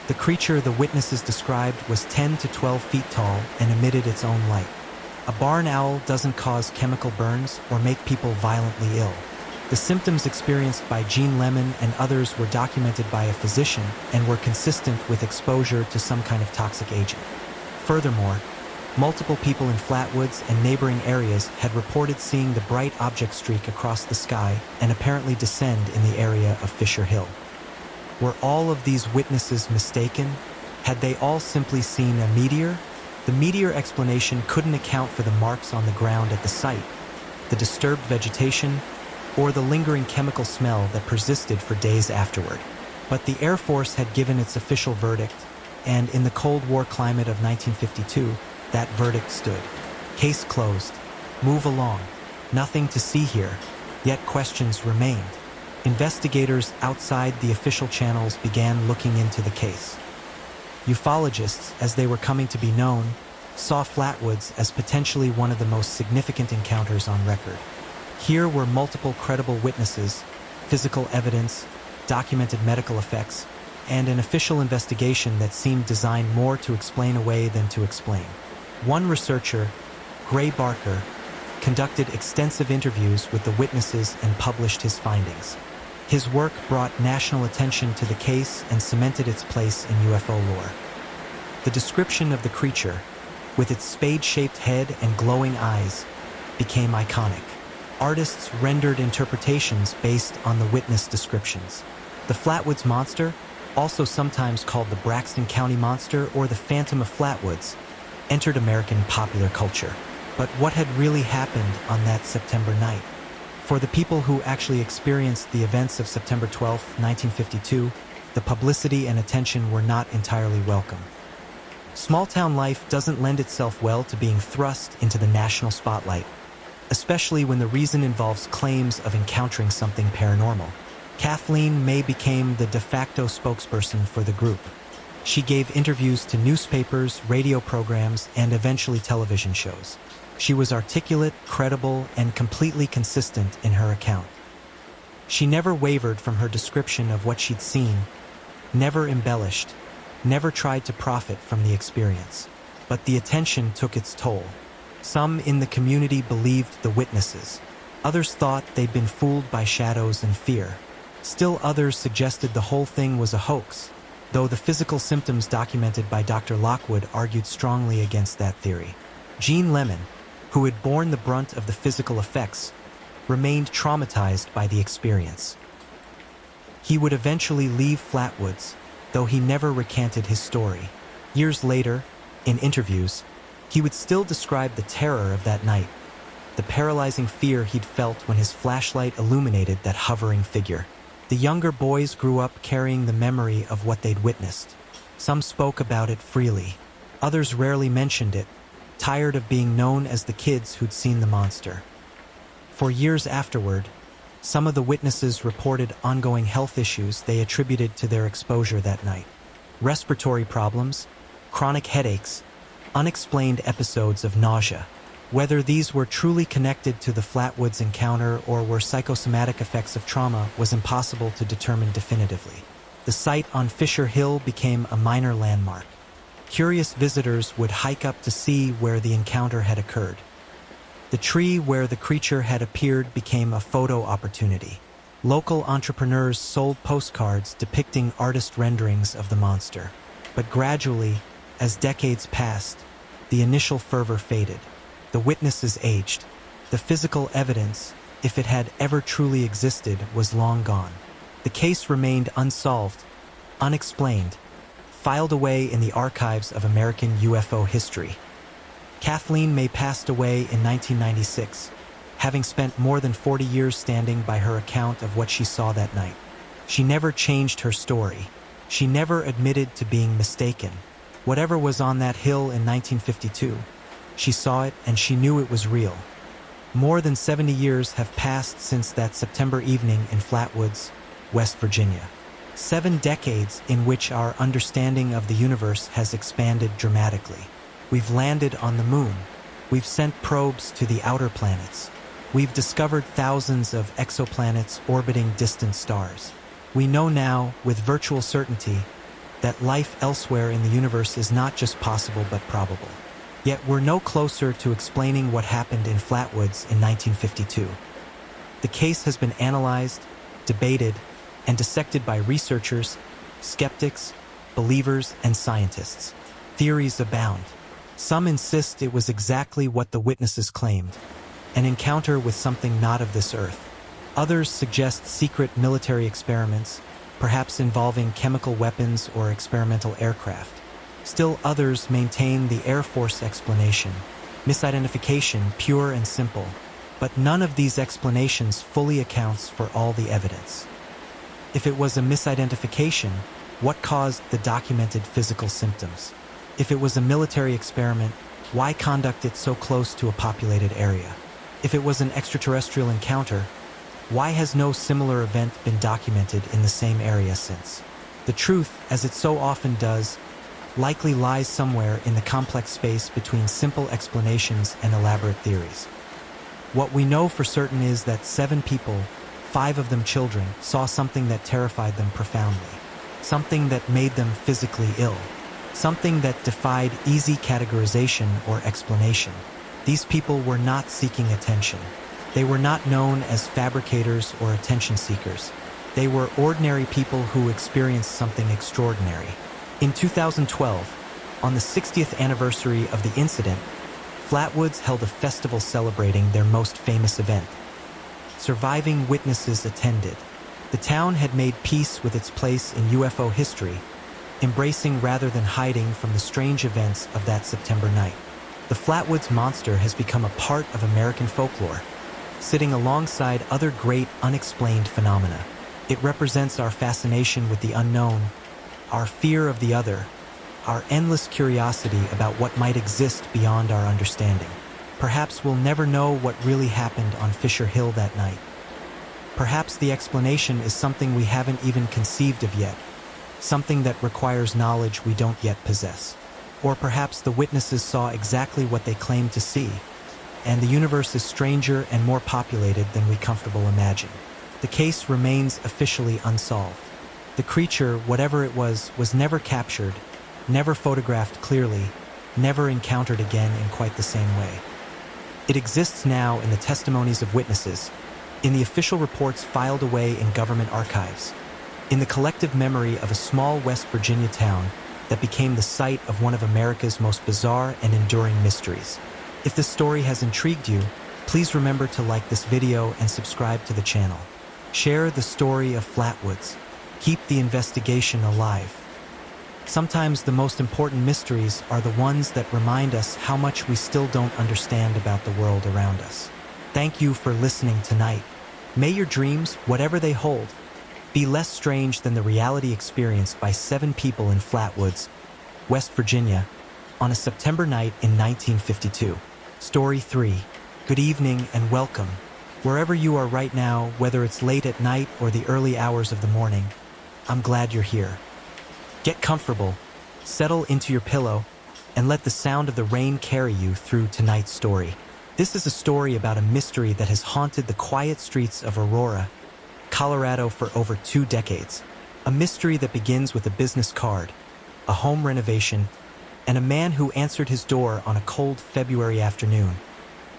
The creature the witnesses described was 10 to 12 feet tall and emitted its own light. A barn owl doesn't cause chemical burns or make people violently ill. The symptoms experienced by Gene Lemon and others were documented by a physician and were consistent with exposure to some kind of toxic agent. Furthermore, multiple people in Flatwoods and neighboring areas had reported seeing the bright object streak across the sky and apparently descend in the area of Fisher Hill. Were all of these witnesses mistaken? Had they all simply seen a meteor? The meteor explanation couldn't account for the marks on the ground at the site, the disturbed vegetation, or the lingering chemical smell that persisted for days afterward. But the Air Force had given its official verdict, and in the Cold War climate of 1952, that verdict stood. Case closed. Move along. Nothing to see here, yet questions remained. Investigators outside the official channels began looking into the case. Ufologists, as they were coming to be known, saw Flatwoods as potentially one of the most significant encounters on record. Here were multiple credible witnesses, physical evidence, documented medical effects, and an official investigation that seemed designed more to explain away than to explain. One researcher, Gray Barker, conducted extensive interviews with the witnesses and published his findings. His work brought national attention to the case and cemented its place in UFO lore. The description of the creature, with its spade-shaped head and glowing eyes, became iconic. Artists rendered interpretations based on the witness descriptions. The Flatwoods monster, also sometimes called the Braxton County Monster or the Phantom of Flatwoods, entered American popular culture. But what had really happened on that September night? For the people who actually experienced the events of September 12, 1952, the publicity and attention were not entirely welcome. Small-town life doesn't lend itself well to being thrust into the national spotlight, especially when the reason involves claims of encountering something paranormal. Kathleen May became the de facto spokesperson for the group. She gave interviews to newspapers, radio programs, and eventually television shows. She was articulate, credible, and completely consistent in her account. She never wavered from her description of what she'd seen, never embellished, never tried to profit from the experience. But the attention took its toll. Some in the community believed the witnesses. Others thought they'd been fooled by shadows and fear. Still others suggested the whole thing was a hoax, though the physical symptoms documented by Dr. Lockwood argued strongly against that theory. Gene Lemon, who had borne the brunt of the physical effects, remained traumatized by the experience. He would eventually leave Flatwoods, though he never recanted his story. Years later, in interviews, he would still describe the terror of that night, the paralyzing fear he'd felt when his flashlight illuminated that hovering figure. The younger boys grew up carrying the memory of what they'd witnessed. Some spoke about it freely. Others rarely mentioned it, tired of being known as the kids who'd seen the monster. For years afterward, some of the witnesses reported ongoing health issues they attributed to their exposure that night. Respiratory problems, chronic headaches, unexplained episodes of nausea. Whether these were truly connected to the Flatwoods encounter or were psychosomatic effects of trauma was impossible to determine definitively. The site on Fisher Hill became a minor landmark. Curious visitors would hike up to see where the encounter had occurred. The tree where the creature had appeared became a photo opportunity. Local entrepreneurs sold postcards depicting artist renderings of the monster. But gradually, as decades passed, the initial fervor faded. The witnesses aged. The physical evidence, if it had ever truly existed, was long gone. The case remained unsolved, unexplained, filed away in the archives of American UFO history. Kathleen May passed away in 1996, having spent more than 40 years standing by her account of what she saw that night. She never changed her story. She never admitted to being mistaken. Whatever was on that hill in 1952, she saw it and she knew it was real. More than 70 years have passed since that September evening in Flatwoods, West Virginia. 7 decades in which our understanding of the universe has expanded dramatically. We've landed on the moon. We've sent probes to the outer planets. We've discovered thousands of exoplanets orbiting distant stars. We know now, with virtual certainty, that life elsewhere in the universe is not just possible but probable. Yet we're no closer to explaining what happened in Flatwoods in 1952. The case has been analyzed, debated, and dissected by researchers, skeptics, believers, and scientists. Theories abound. Some insist it was exactly what the witnesses claimed, an encounter with something not of this earth. Others suggest secret military experiments, perhaps involving chemical weapons or experimental aircraft. Still others maintain the Air Force explanation, misidentification, pure and simple. But none of these explanations fully accounts for all the evidence. If it was a misidentification, what caused the documented physical symptoms? If it was a military experiment, why conduct it so close to a populated area? If it was an extraterrestrial encounter, why has no similar event been documented in the same area since? The truth, as it so often does, likely lies somewhere in the complex space between simple explanations and elaborate theories. What we know for certain is that 7 people, 5 of them children, saw something that terrified them profoundly. Something that made them physically ill. Something that defied easy categorization or explanation. These people were not seeking attention. They were not known as fabricators or attention seekers. They were ordinary people who experienced something extraordinary. In 2012, on the 60th anniversary of the incident, Flatwoods held a festival celebrating their most famous event. Surviving witnesses attended. The town had made peace with its place in UFO history, embracing rather than hiding from the strange events of that September night. The Flatwoods Monster has become a part of American folklore, sitting alongside other great unexplained phenomena. It represents our fascination with the unknown, our fear of the other, our endless curiosity about what might exist beyond our understanding. Perhaps we'll never know what really happened on Fisher Hill that night. Perhaps the explanation is something we haven't even conceived of yet, something that requires knowledge we don't yet possess. Or perhaps the witnesses saw exactly what they claimed to see, and the universe is stranger and more populated than we comfortably imagine. The case remains officially unsolved. The creature, whatever it was never captured, never photographed clearly, never encountered again in quite the same way. It exists now in the testimonies of witnesses, in the official reports filed away in government archives, in the collective memory of a small West Virginia town that became the site of one of America's most bizarre and enduring mysteries. If this story has intrigued you, please remember to like this video and subscribe to the channel. Share the story of Flatwoods. Keep the investigation alive. Sometimes the most important mysteries are the ones that remind us how much we still don't understand about the world around us. Thank you for listening tonight. May your dreams, whatever they hold, be less strange than the reality experienced by 7 people in Flatwoods, West Virginia, on a September night in 1952. Story 3. Good evening and welcome. Wherever you are right now, whether it's late at night or the early hours of the morning, I'm glad you're here. Get comfortable, settle into your pillow, and let the sound of the rain carry you through tonight's story. This is a story about a mystery that has haunted the quiet streets of Aurora, Colorado for over 2 decades. A mystery that begins with a business card, a home renovation, and a man who answered his door on a cold February afternoon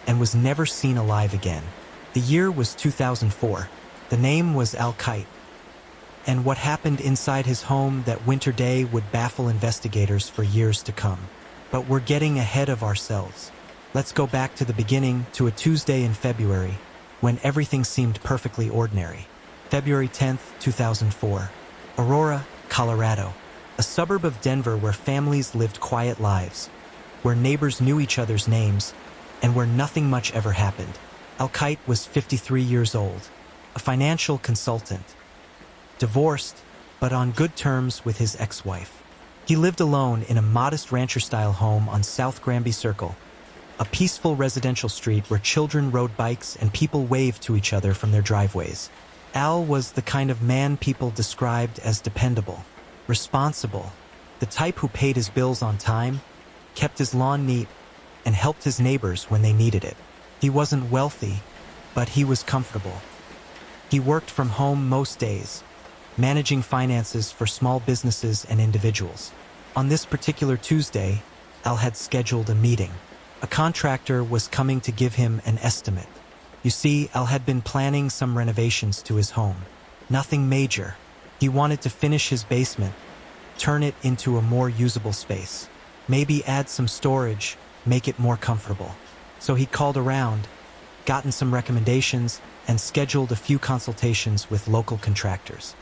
and was never seen alive again. The year was 2004. The name was Al Kite. And what happened inside his home that winter day would baffle investigators for years to come. But we're getting ahead of ourselves. Let's go back to the beginning, to a Tuesday in February, when everything seemed perfectly ordinary. February 10th, 2004. Aurora, Colorado. A suburb of Denver where families lived quiet lives, where neighbors knew each other's names, and where nothing much ever happened. Al Kite was 53 years old, a financial consultant, divorced, but on good terms with his ex-wife. He lived alone in a modest rancher-style home on South Granby Circle, a peaceful residential street where children rode bikes and people waved to each other from their driveways. Al was the kind of man people described as dependable, responsible, the type who paid his bills on time, kept his lawn neat, and helped his neighbors when they needed it. He wasn't wealthy, but he was comfortable. He worked from home most days, managing finances for small businesses and individuals. On this particular Tuesday, Al had scheduled a meeting. A contractor was coming to give him an estimate. You see, Al had been planning some renovations to his home. Nothing major. He wanted to finish his basement, turn it into a more usable space. Maybe add some storage, make it more comfortable. So he called around, gotten some recommendations, and scheduled a few consultations with local contractors.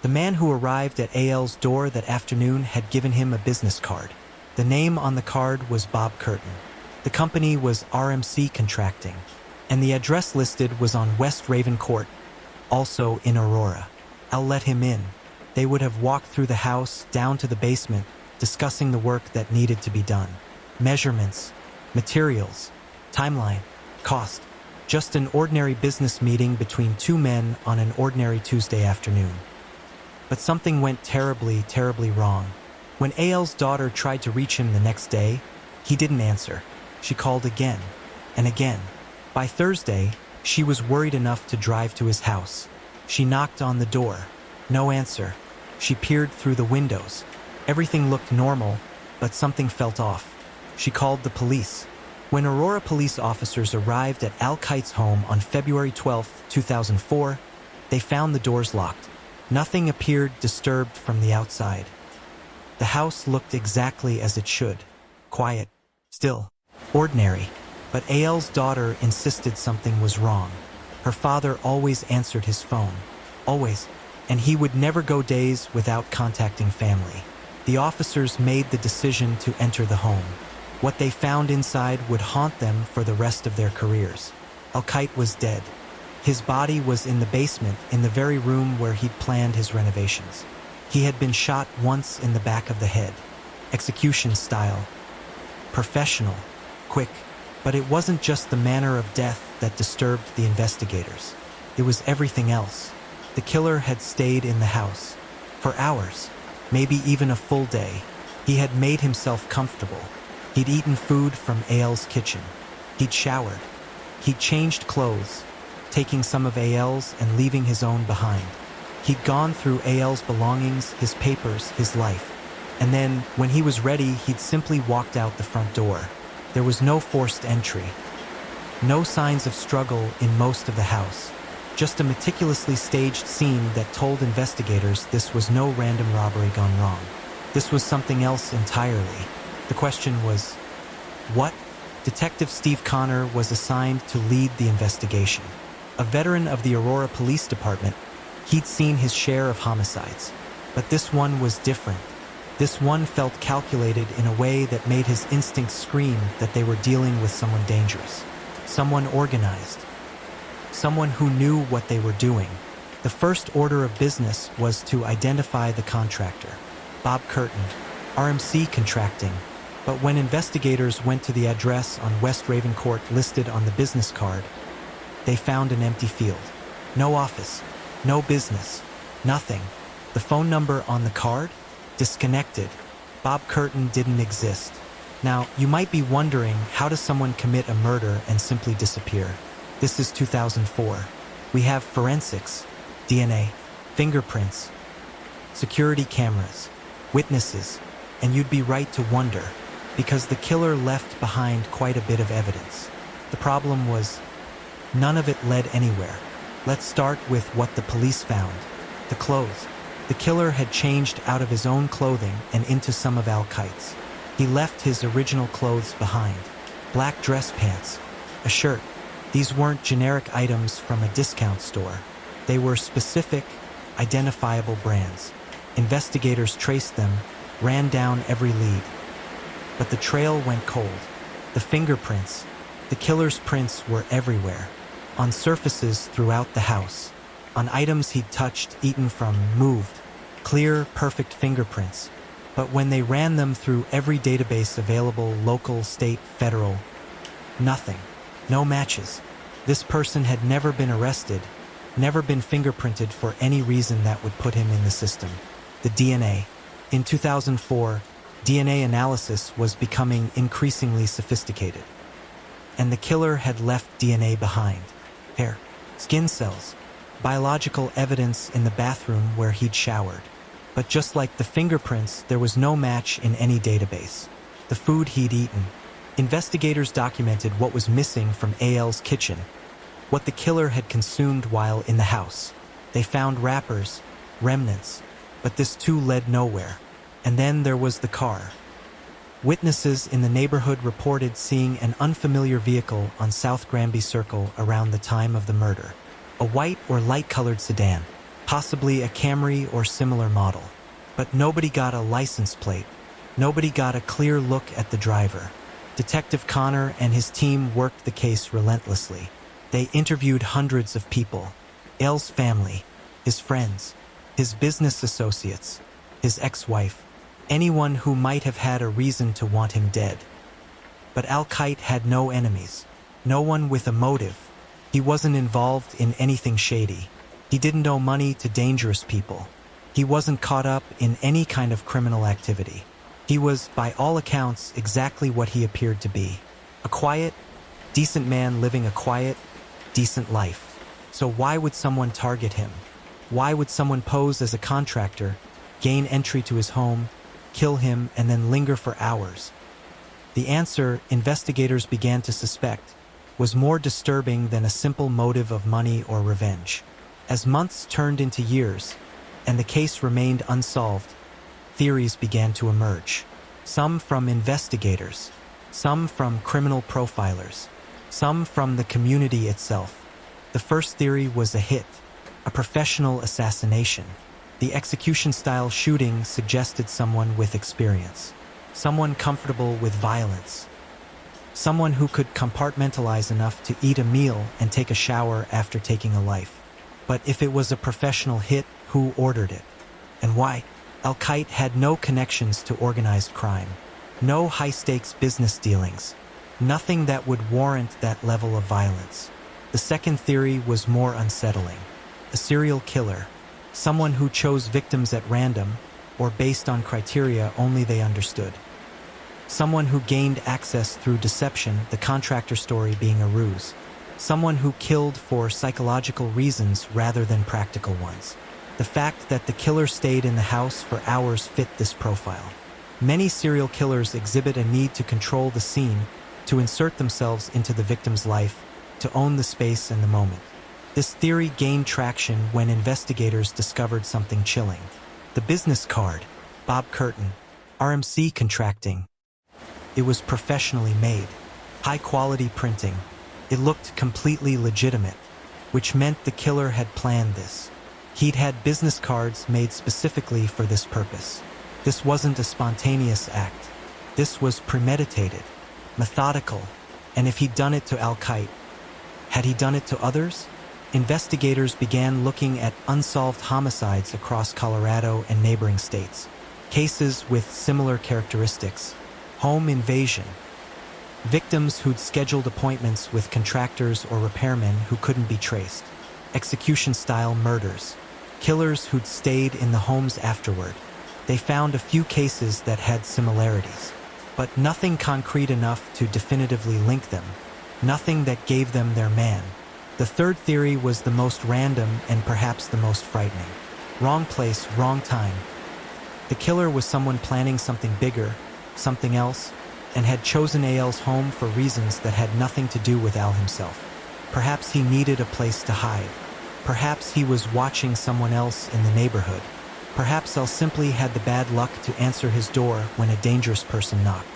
The man who arrived at AL's door that afternoon had given him a business card. The name on the card was Bob Curtin. The company was RMC Contracting, and the address listed was on West Raven Court, also in Aurora. Al let him in. They would have walked through the house, down to the basement, discussing the work that needed to be done. Measurements, materials, timeline, cost. Just an ordinary business meeting between 2 men on an ordinary Tuesday afternoon. But something went terribly, terribly wrong. When AL's daughter tried to reach him the next day, he didn't answer. She called again and again. By Thursday, she was worried enough to drive to his house. She knocked on the door. No answer. She peered through the windows. Everything looked normal, but something felt off. She called the police. When Aurora police officers arrived at Al Kite's home on February 12, 2004, they found the doors locked. Nothing appeared disturbed from the outside. The house looked exactly as it should. Quiet, still, ordinary. But AL's daughter insisted something was wrong. Her father always answered his phone. always, and he would never go days without contacting family. The officers made the decision to enter the home. What they found inside would haunt them for the rest of their careers. Al-Qaeda was dead. His body was in the basement, in the very room where he'd planned his renovations. He had been shot once in the back of the head. Execution style. Professional. Quick. But it wasn't just the manner of death that disturbed the investigators. It was everything else. The killer had stayed in the house. For hours. Maybe even a full day. He had made himself comfortable. He'd eaten food from Al's kitchen. He'd showered. He'd changed clothes, taking some of Al's and leaving his own behind. He'd gone through Al's belongings, his papers, his life. And then, when he was ready, he'd simply walked out the front door. There was no forced entry. No signs of struggle in most of the house. Just a meticulously staged scene that told investigators this was no random robbery gone wrong. This was something else entirely. The question was, what? Detective Steve Connor was assigned to lead the investigation. A veteran of the Aurora Police Department, he'd seen his share of homicides. But this one was different. This one felt calculated in a way that made his instincts scream that they were dealing with someone dangerous. Someone organized. Someone who knew what they were doing. The first order of business was to identify the contractor. Bob Curtin, RMC Contracting. But when investigators went to the address on West Ravencourt listed on the business card, they found an empty field. No office, no business, nothing. The phone number on the card? Disconnected. Bob Curtin didn't exist. Now, you might be wondering, how does someone commit a murder and simply disappear? This is 2004. We have forensics, DNA, fingerprints, security cameras, witnesses, and you'd be right to wonder, because the killer left behind quite a bit of evidence. The problem was, none of it led anywhere. Let's start with what the police found. The clothes. The killer had changed out of his own clothing and into some of Al-Qaeda's. He left his original clothes behind. Black dress pants, a shirt. These weren't generic items from a discount store. They were specific, identifiable brands. Investigators traced them, ran down every lead. But the trail went cold. The fingerprints, the killer's prints were everywhere. On surfaces throughout the house. On items he'd touched, eaten from, moved. Clear, perfect fingerprints. But when they ran them through every database available, local, state, federal, nothing. No matches. This person had never been arrested, never been fingerprinted for any reason that would put him in the system. The DNA. In 2004, DNA analysis was becoming increasingly sophisticated. And the killer had left DNA behind. Hair, skin cells, biological evidence in the bathroom where he'd showered. But just like the fingerprints, there was no match in any database. The food he'd eaten. Investigators documented what was missing from Al's kitchen, what the killer had consumed while in the house. They found wrappers, remnants, but this too led nowhere. And then there was the car. Witnesses in the neighborhood reported seeing an unfamiliar vehicle on South Granby Circle around the time of the murder. A white or light-colored sedan, possibly a Camry or similar model. But nobody got a license plate. Nobody got a clear look at the driver. Detective Connor and his team worked the case relentlessly. They interviewed hundreds of people. Al's family, his friends, his business associates, his ex-wife, anyone who might have had a reason to want him dead. But Al-Qaeda had no enemies, no one with a motive. He wasn't involved in anything shady. He didn't owe money to dangerous people. He wasn't caught up in any kind of criminal activity. He was, by all accounts, exactly what he appeared to be. A quiet, decent man living a quiet, decent life. So why would someone target him? Why would someone pose as a contractor, gain entry to his home, kill him, and then linger for hours? The answer, investigators began to suspect, was more disturbing than a simple motive of money or revenge. As months turned into years, and the case remained unsolved, theories began to emerge. Some from investigators, some from criminal profilers, some from the community itself. The first theory was a hit. a professional assassination. The execution-style shooting suggested someone with experience, someone comfortable with violence, someone who could compartmentalize enough to eat a meal and take a shower after taking a life. But if it was a professional hit, who ordered it? And why? Al-Qaeda had no connections to organized crime, no high-stakes business dealings, nothing that would warrant that level of violence. The second theory was more unsettling. A serial killer, someone who chose victims at random or based on criteria only they understood. Someone who gained access through deception, the contractor story being a ruse. Someone who killed for psychological reasons rather than practical ones. The fact that the killer stayed in the house for hours fit this profile. Many serial killers exhibit a need to control the scene, to insert themselves into the victim's life, to own the space and the moment. This theory gained traction when investigators discovered something chilling. The business card, Bob Curtin, RMC Contracting. It was professionally made, high-quality printing. It looked completely legitimate, which meant the killer had planned this. He'd had business cards made specifically for this purpose. This wasn't a spontaneous act. This was premeditated, methodical, and if he'd done it to Al-Qaeda, had he done it to others? Investigators began looking at unsolved homicides across Colorado and neighboring states. Cases with similar characteristics. Home invasion. Victims who'd scheduled appointments with contractors or repairmen who couldn't be traced. Execution-style murders. Killers who'd stayed in the homes afterward. They found a few cases that had similarities, but nothing concrete enough to definitively link them. Nothing that gave them their man. The third theory was the most random and perhaps the most frightening. Wrong place, wrong time. The killer was someone planning something bigger, something else, and had chosen Al's home for reasons that had nothing to do with Al himself. Perhaps he needed a place to hide. Perhaps he was watching someone else in the neighborhood. Perhaps Al simply had the bad luck to answer his door when a dangerous person knocked.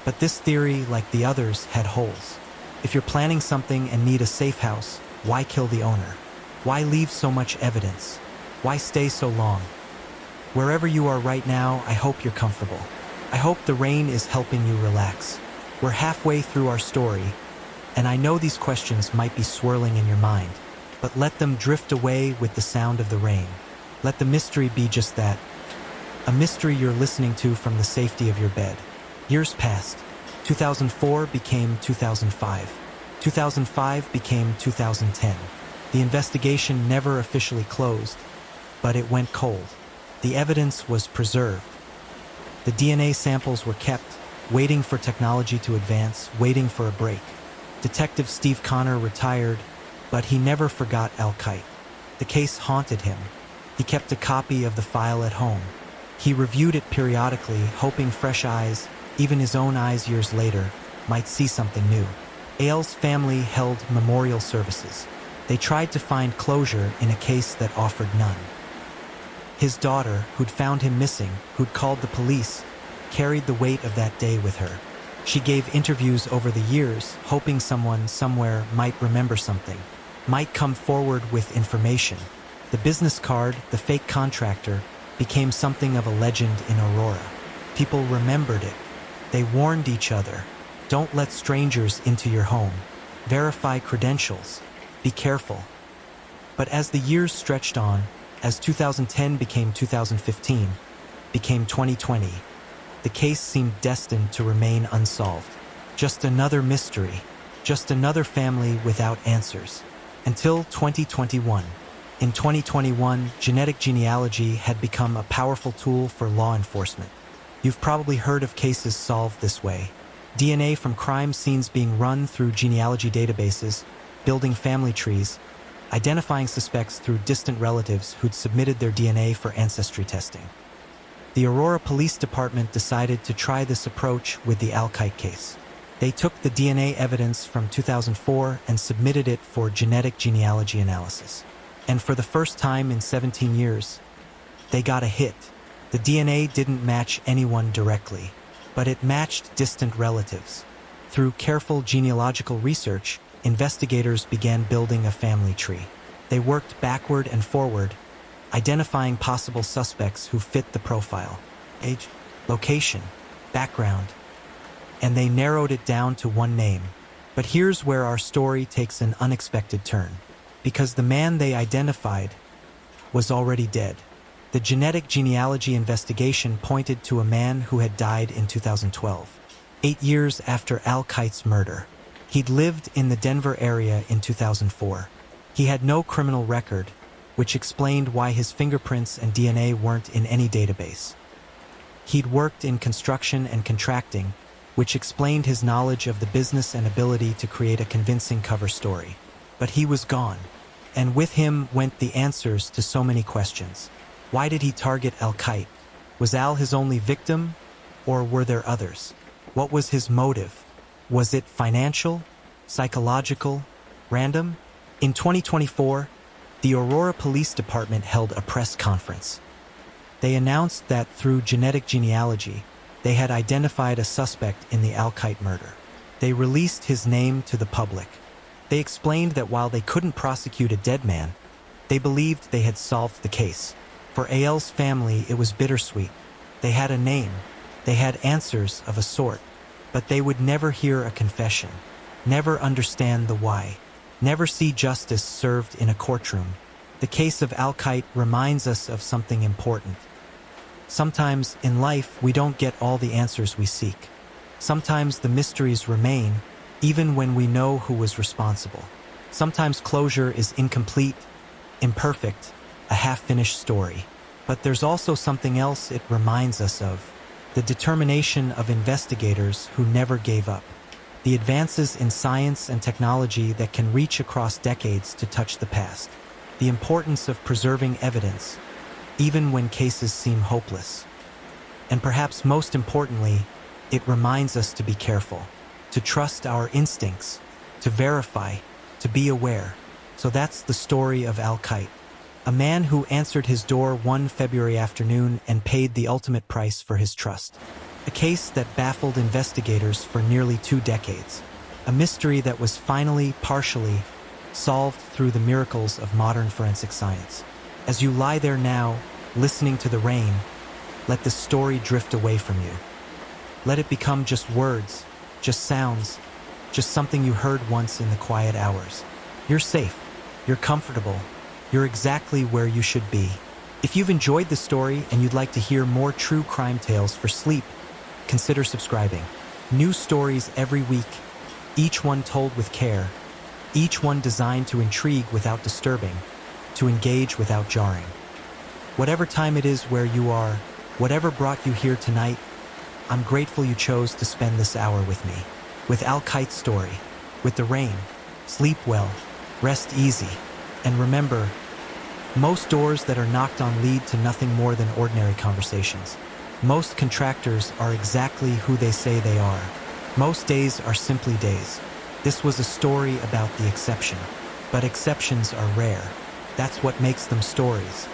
But this theory, like the others, had holes. If you're planning something and need a safe house, why kill the owner? Why leave so much evidence? Why stay so long? Wherever you are right now, I hope you're comfortable. I hope the rain is helping you relax. We're halfway through our story, and I know these questions might be swirling in your mind, but let them drift away with the sound of the rain. Let the mystery be just that, a mystery you're listening to from the safety of your bed. Years passed. 2004 became 2005. 2005 became 2010. The investigation never officially closed, but it went cold. The evidence was preserved. The DNA samples were kept, waiting for technology to advance, waiting for a break. Detective Steve Connor retired, but he never forgot Al-Qaeda. The case haunted him. He kept a copy of the file at home. He reviewed it periodically, hoping fresh eyes, even his own eyes years later, might see something new. Al's family held memorial services. They tried to find closure in a case that offered none. His daughter, who'd found him missing, who'd called the police, carried the weight of that day with her. She gave interviews over the years, hoping someone somewhere might remember something, might come forward with information. The business card, the fake contractor, became something of a legend in Aurora. People remembered it. They warned each other. Don't let strangers into your home. Verify credentials. Be careful. But as the years stretched on, as 2010 became 2015, became 2020, the case seemed destined to remain unsolved. Just another mystery. Just another family without answers. Until 2021. In 2021, genetic genealogy had become a powerful tool for law enforcement. You've probably heard of cases solved this way. DNA from crime scenes being run through genealogy databases, building family trees, identifying suspects through distant relatives who'd submitted their DNA for ancestry testing. The Aurora Police Department decided to try this approach with the Al-Qaeda case. They took the DNA evidence from 2004 and submitted it for genetic genealogy analysis. And for the first time in 17 years, they got a hit. The DNA didn't match anyone directly, but it matched distant relatives. Through careful genealogical research, investigators began building a family tree. They worked backward and forward, identifying possible suspects who fit the profile. Age, location, background, and they narrowed it down to one name. But here's where our story takes an unexpected turn, because the man they identified was already dead. The genetic genealogy investigation pointed to a man who had died in 2012, 8 years after Al Qaed's murder. He'd lived in the Denver area in 2004. He had no criminal record, which explained why his fingerprints and DNA weren't in any database. He'd worked in construction and contracting, which explained his knowledge of the business and ability to create a convincing cover story. But he was gone, and with him went the answers to so many questions. Why did he target Al Qaeda? Was Al his only victim, or were there others? What was his motive? Was it financial, psychological, random? In 2024, the Aurora Police Department held a press conference. They announced that through genetic genealogy, they had identified a suspect in the Al Qaeda murder. They released his name to the public. They explained that while they couldn't prosecute a dead man, they believed they had solved the case. For Al's family, it was bittersweet. They had a name. They had answers of a sort. But they would never hear a confession, never understand the why, never see justice served in a courtroom. The case of Al Qaeda reminds us of something important. Sometimes in life, we don't get all the answers we seek. Sometimes the mysteries remain, even when we know who was responsible. Sometimes closure is incomplete, imperfect, a half-finished story. But there's also something else it reminds us of: the determination of investigators who never gave up. The advances in science and technology that can reach across decades to touch the past. The importance of preserving evidence, even when cases seem hopeless. And perhaps most importantly, it reminds us to be careful, to trust our instincts, to verify, to be aware. So that's the story of Al Qaeda, a man who answered his door one February afternoon and paid the ultimate price for his trust. A case that baffled investigators for nearly 2 decades. A mystery that was finally, partially, solved through the miracles of modern forensic science. As you lie there now, listening to the rain, let the story drift away from you. Let it become just words, just sounds, just something you heard once in the quiet hours. You're safe. You're comfortable. You're exactly where you should be. If you've enjoyed the story and you'd like to hear more true crime tales for sleep, consider subscribing. New stories every week, each one told with care, each one designed to intrigue without disturbing, to engage without jarring. Whatever time it is where you are, whatever brought you here tonight, I'm grateful you chose to spend this hour with me. With Al Qaed's story, with the rain, sleep well, rest easy, and remember, most doors that are knocked on lead to nothing more than ordinary conversations. Most contractors are exactly who they say they are. Most days are simply days. This was a story about the exception, but exceptions are rare. That's what makes them stories.